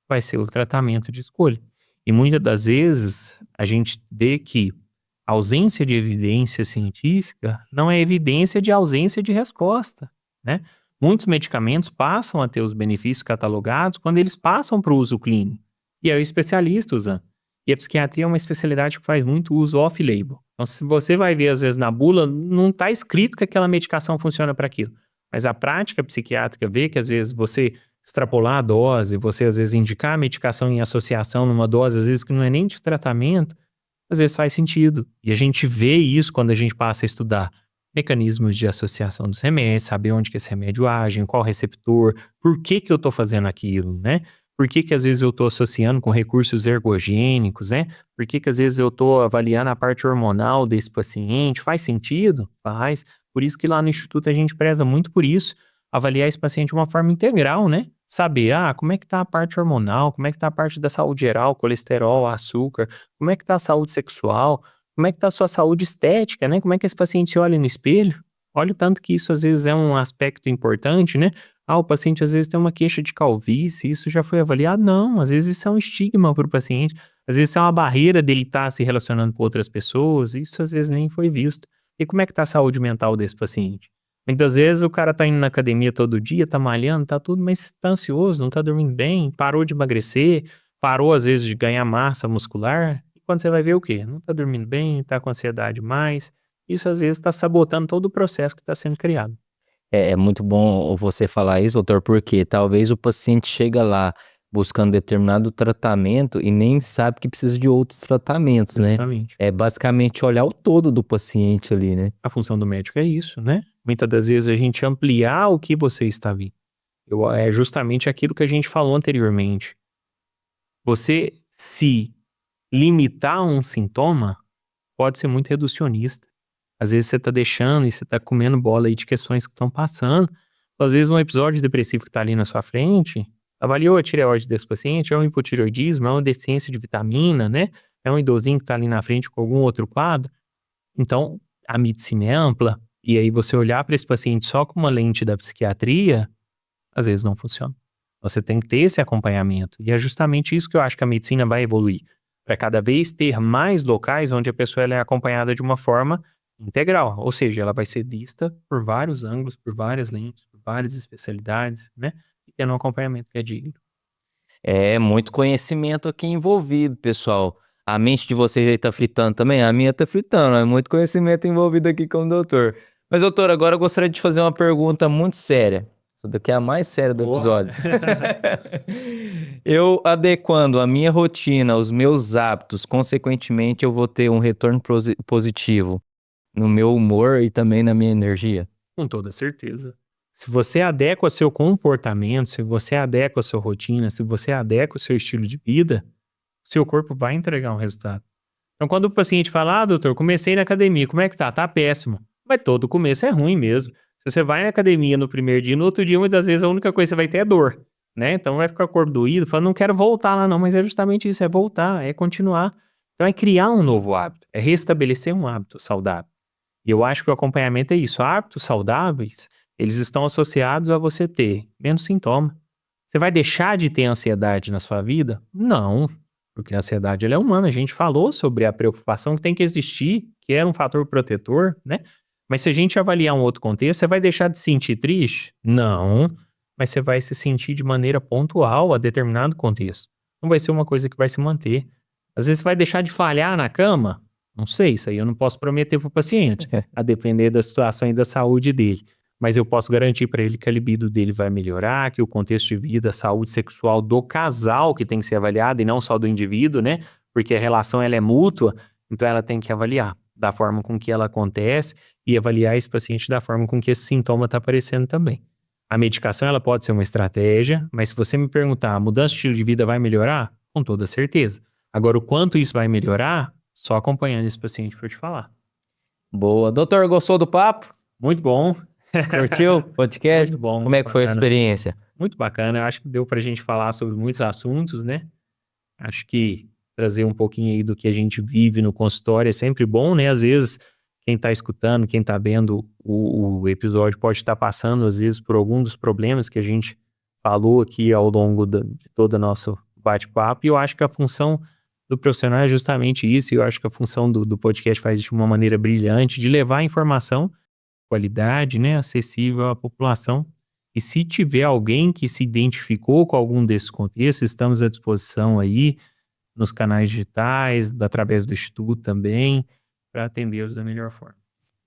vai ser o tratamento de escolha. E muitas das vezes a gente vê que a ausência de evidência científica não é evidência de ausência de resposta, né? Muitos medicamentos passam a ter os benefícios catalogados quando eles passam para o uso clínico. E é o especialista usando. E a psiquiatria é uma especialidade que faz muito uso off-label. Então, se você vai ver, às vezes, na bula, não está escrito que aquela medicação funciona para aquilo. Mas a prática psiquiátrica vê que, às vezes, você extrapolar a dose, você, às vezes, indicar a medicação em associação numa dose, às vezes, que não é nem de tratamento, às vezes faz sentido. E a gente vê isso quando a gente passa a estudar mecanismos de associação dos remédios, saber onde que esse remédio age, em qual receptor, por que que eu estou fazendo aquilo, né? Por que que às vezes eu estou associando com recursos ergogênicos, né? Por que que às vezes eu estou avaliando a parte hormonal desse paciente? Faz sentido? Faz. Por isso que lá no Instituto a gente preza muito por isso, avaliar esse paciente de uma forma integral, né? Saber, como é que tá a parte hormonal, como é que tá a parte da saúde geral, colesterol, açúcar, como é que tá a saúde sexual, como é que tá a sua saúde estética, né? Como é que esse paciente se olha no espelho? Olha o tanto que isso às vezes é um aspecto importante, né? O paciente às vezes tem uma queixa de calvície, isso já foi avaliado? Não, às vezes isso é um estigma para o paciente, às vezes isso é uma barreira dele estar se relacionando com outras pessoas, isso às vezes nem foi visto. E como é que tá a saúde mental desse paciente? Muitas vezes o cara tá indo na academia todo dia, tá malhando, tá tudo, mas tá ansioso, não tá dormindo bem, parou de emagrecer, parou às vezes de ganhar massa muscular, e quando você vai ver o quê? Não tá dormindo bem, tá com ansiedade mais, isso às vezes tá sabotando todo o processo que tá sendo criado. É muito bom você falar isso, doutor, porque talvez o paciente chega lá buscando determinado tratamento e nem sabe que precisa de outros tratamentos, né? Justamente. É basicamente olhar o todo do paciente ali, né? A função do médico é isso, né? Muitas das vezes a gente ampliar o que você está vendo. É justamente aquilo que a gente falou anteriormente. Você se limitar a um sintoma pode ser muito reducionista. Às vezes você tá deixando e você tá comendo bola aí de questões que estão passando. Às vezes um episódio depressivo que tá ali na sua frente, avaliou a tireoide desse paciente, é um hipotireoidismo, é uma deficiência de vitamina, né? É um idosinho que tá ali na frente com algum outro quadro. Então, a medicina é ampla. E aí você olhar para esse paciente só com uma lente da psiquiatria, às vezes não funciona. Você tem que ter esse acompanhamento. E é justamente isso que eu acho que a medicina vai evoluir. Para cada vez ter mais locais onde a pessoa ela é acompanhada de uma forma integral. Ou seja, ela vai ser vista por vários ângulos, por várias lentes, por várias especialidades, né? E tendo um acompanhamento que é digno. É muito conhecimento aqui envolvido, pessoal. A mente de vocês aí tá fritando também? A minha tá fritando, é muito conhecimento envolvido aqui com o doutor. Mas, doutor, agora eu gostaria de fazer uma pergunta muito séria. Essa daqui é a mais séria do episódio. Eu adequando a minha rotina, os meus hábitos, consequentemente eu vou ter um retorno positivo no meu humor e também na minha energia. Com toda certeza. Se você adequa seu comportamento, se você adequa a sua rotina, se você adequa o seu estilo de vida, seu corpo vai entregar um resultado. Então, quando o paciente fala, doutor, comecei na academia, como é que tá? Tá péssimo. Mas todo começo é ruim mesmo. Se você vai na academia no primeiro dia, no outro dia, muitas vezes a única coisa que você vai ter é dor, né? Então vai ficar o corpo doído, fala, não quero voltar lá não, mas é justamente isso, é voltar, é continuar. Então é criar um novo hábito, é restabelecer um hábito saudável. E eu acho que o acompanhamento é isso. Hábitos saudáveis, eles estão associados a você ter menos sintoma. Você vai deixar de ter ansiedade na sua vida? Não, porque a ansiedade ela é humana. A gente falou sobre a preocupação que tem que existir, que era um fator protetor, né? Mas se a gente avaliar um outro contexto, você vai deixar de se sentir triste? Não, mas você vai se sentir de maneira pontual a determinado contexto. não vai ser uma coisa que vai se manter. Às vezes vai deixar de falhar na cama, não sei, isso aí eu não posso prometer para o paciente, a depender da situação e da saúde dele. Mas eu posso garantir para ele que a libido dele vai melhorar, que o contexto de vida, a saúde sexual do casal que tem que ser avaliada e não só do indivíduo, né? Porque a relação ela é mútua, então ela tem que avaliar da forma com que ela acontece e avaliar esse paciente da forma com que esse sintoma está aparecendo também. A medicação ela pode ser uma estratégia, mas se você me perguntar, a mudança de estilo de vida vai melhorar? Com toda certeza. Agora, o quanto isso vai melhorar, só acompanhando esse paciente para eu te falar. Boa. Doutor, gostou do papo? Muito bom. Curtiu o podcast? Muito bom. Como é que foi a experiência? Muito bacana. Eu acho que deu pra gente falar sobre muitos assuntos, né? Acho que trazer um pouquinho aí do que a gente vive no consultório é sempre bom, né? Às vezes, quem tá escutando, quem tá vendo o episódio pode estar passando, às vezes, por algum dos problemas que a gente falou aqui ao longo de todo o nosso bate-papo. E eu acho que a função do profissional é justamente isso. E eu acho que a função do podcast faz isso de uma maneira brilhante, de levar a informação qualidade, né, acessível à população. E se tiver alguém que se identificou com algum desses contextos, estamos à disposição aí nos canais digitais, através do Instituto também, para atendê-los da melhor forma.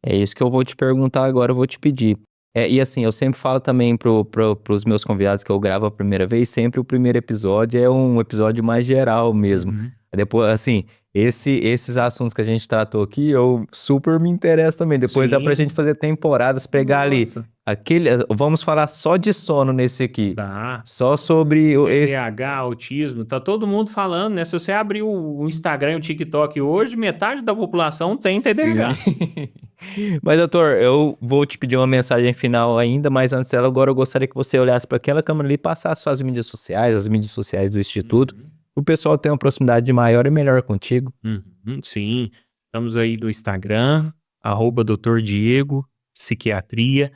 É isso que eu vou te perguntar agora, eu vou te pedir. E assim, eu sempre falo também pros meus convidados que eu gravo a primeira vez, sempre o primeiro episódio é um episódio mais geral mesmo. Depois, assim, esses assuntos que a gente tratou aqui, eu super me interesso também. Depois dá pra gente fazer temporadas, pegar ali vamos falar só de sono nesse aqui. Dá. Só sobre TDAH, autismo, tá todo mundo falando, né? Se você abrir o Instagram e o TikTok hoje, metade da população tem TDAH. Mas, doutor, eu vou te pedir uma mensagem final ainda, mas antes dela, agora eu gostaria que você olhasse para aquela câmera ali e passasse suas mídias sociais, as mídias sociais do Instituto. O pessoal tem uma proximidade maior e melhor contigo. Sim, estamos aí no Instagram, @Dr. Diego, Psiquiatria.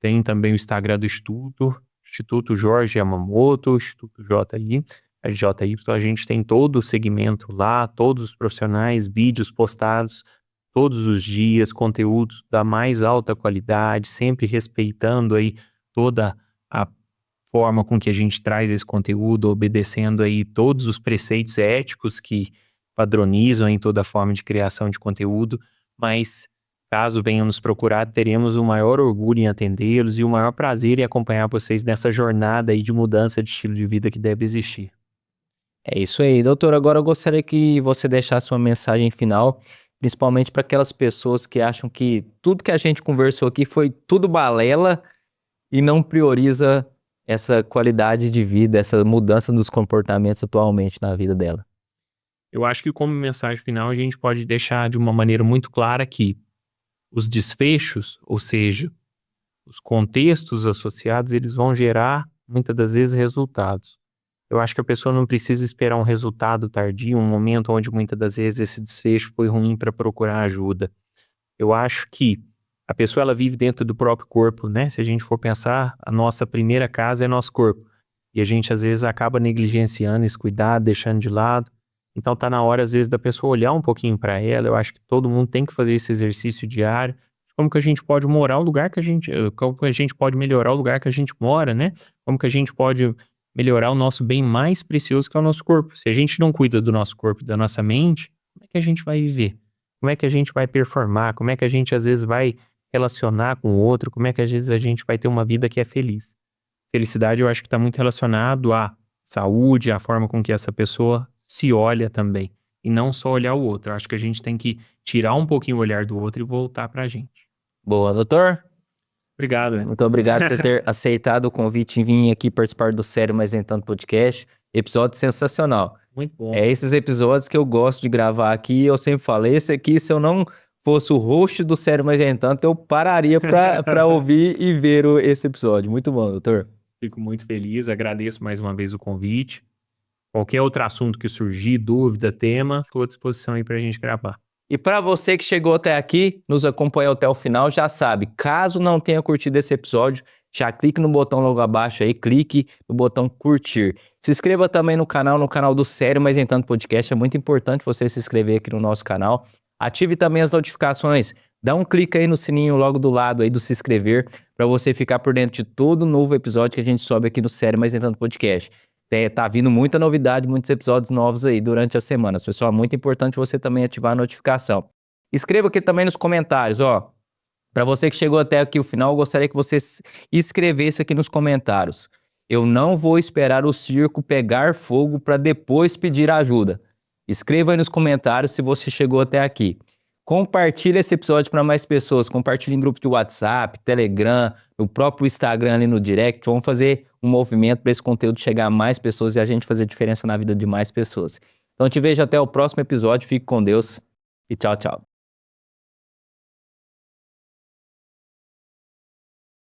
Tem também o Instagram do Instituto Jorge Yamamoto, Instituto JI, a gente tem todo o segmento lá, todos os profissionais, vídeos postados todos os dias, conteúdos da mais alta qualidade, sempre respeitando aí toda a forma com que a gente traz esse conteúdo, obedecendo aí todos os preceitos éticos que padronizam em toda a forma de criação de conteúdo, mas caso venham nos procurar, teremos o maior orgulho em atendê-los e o maior prazer em acompanhar vocês nessa jornada aí de mudança de estilo de vida que deve existir. É isso aí, doutor. Agora eu gostaria que você deixasse uma mensagem final, principalmente para aquelas pessoas que acham que tudo que a gente conversou aqui foi tudo balela e não prioriza essa qualidade de vida, essa mudança dos comportamentos atualmente na vida dela. Eu acho que como mensagem final a gente pode deixar de uma maneira muito clara que os desfechos, ou seja, os contextos associados, eles vão gerar muitas das vezes resultados. Eu acho que a pessoa não precisa esperar um resultado tardio, um momento onde muitas das vezes esse desfecho foi ruim para procurar ajuda. Eu acho que a pessoa ela vive dentro do próprio corpo, né? Se a gente for pensar, a nossa primeira casa é nosso corpo. E a gente às vezes acaba negligenciando esse cuidado, deixando de lado. Então tá na hora às vezes da pessoa olhar um pouquinho para ela. Eu acho que todo mundo tem que fazer esse exercício diário. Como que a gente pode morar o lugar que a gente, como que a gente pode melhorar o lugar que a gente mora, né? Como que a gente pode melhorar o nosso bem mais precioso que é o nosso corpo. Se a gente não cuida do nosso corpo e da nossa mente, como é que a gente vai viver? Como é que a gente vai performar? Como é que a gente às vezes vai relacionar com o outro? Como é que às vezes a gente vai ter uma vida que é feliz? Felicidade eu acho que está muito relacionado à saúde, à forma com que essa pessoa se olha também. E não só olhar o outro. Eu acho que a gente tem que tirar um pouquinho o olhar do outro e voltar pra gente. Boa, doutor. Obrigado, né? Muito obrigado por ter aceitado o convite e vir aqui participar do Sério Mais Em Tanto podcast. Episódio sensacional. Muito bom. É esses episódios que eu gosto de gravar aqui. Eu sempre falei, esse aqui, se eu não fosse o host do Sério Mais Em Tanto, eu pararia pra ouvir e ver esse episódio. Muito bom, doutor. Fico muito feliz, agradeço mais uma vez o convite. Qualquer outro assunto que surgir, dúvida, tema, estou à disposição aí pra gente gravar. E para você que chegou até aqui, nos acompanhou até o final, já sabe, caso não tenha curtido esse episódio, já clique no botão logo abaixo aí, clique no botão curtir. Se inscreva também no canal do Sério Mais Em Tanto podcast, é muito importante você se inscrever aqui no nosso canal. Ative também as notificações, dá um clique aí no sininho logo do lado aí do se inscrever, para você ficar por dentro de todo novo episódio que a gente sobe aqui no Sério Mais Em Tanto podcast. Tá vindo muita novidade, muitos episódios novos aí durante a semana. Pessoal, é muito importante você também ativar a notificação. Escreva aqui também nos comentários, ó. Para você que chegou até aqui o final, eu gostaria que você escrevesse aqui nos comentários. Eu não vou esperar o circo pegar fogo para depois pedir ajuda. Escreva aí nos comentários se você chegou até aqui. Compartilhe esse episódio para mais pessoas. Compartilhe em grupo de WhatsApp, Telegram, no próprio Instagram ali no direct. Vamos fazer um movimento para esse conteúdo chegar a mais pessoas e a gente fazer diferença na vida de mais pessoas. Então te vejo até o próximo episódio. Fique com Deus e tchau, tchau.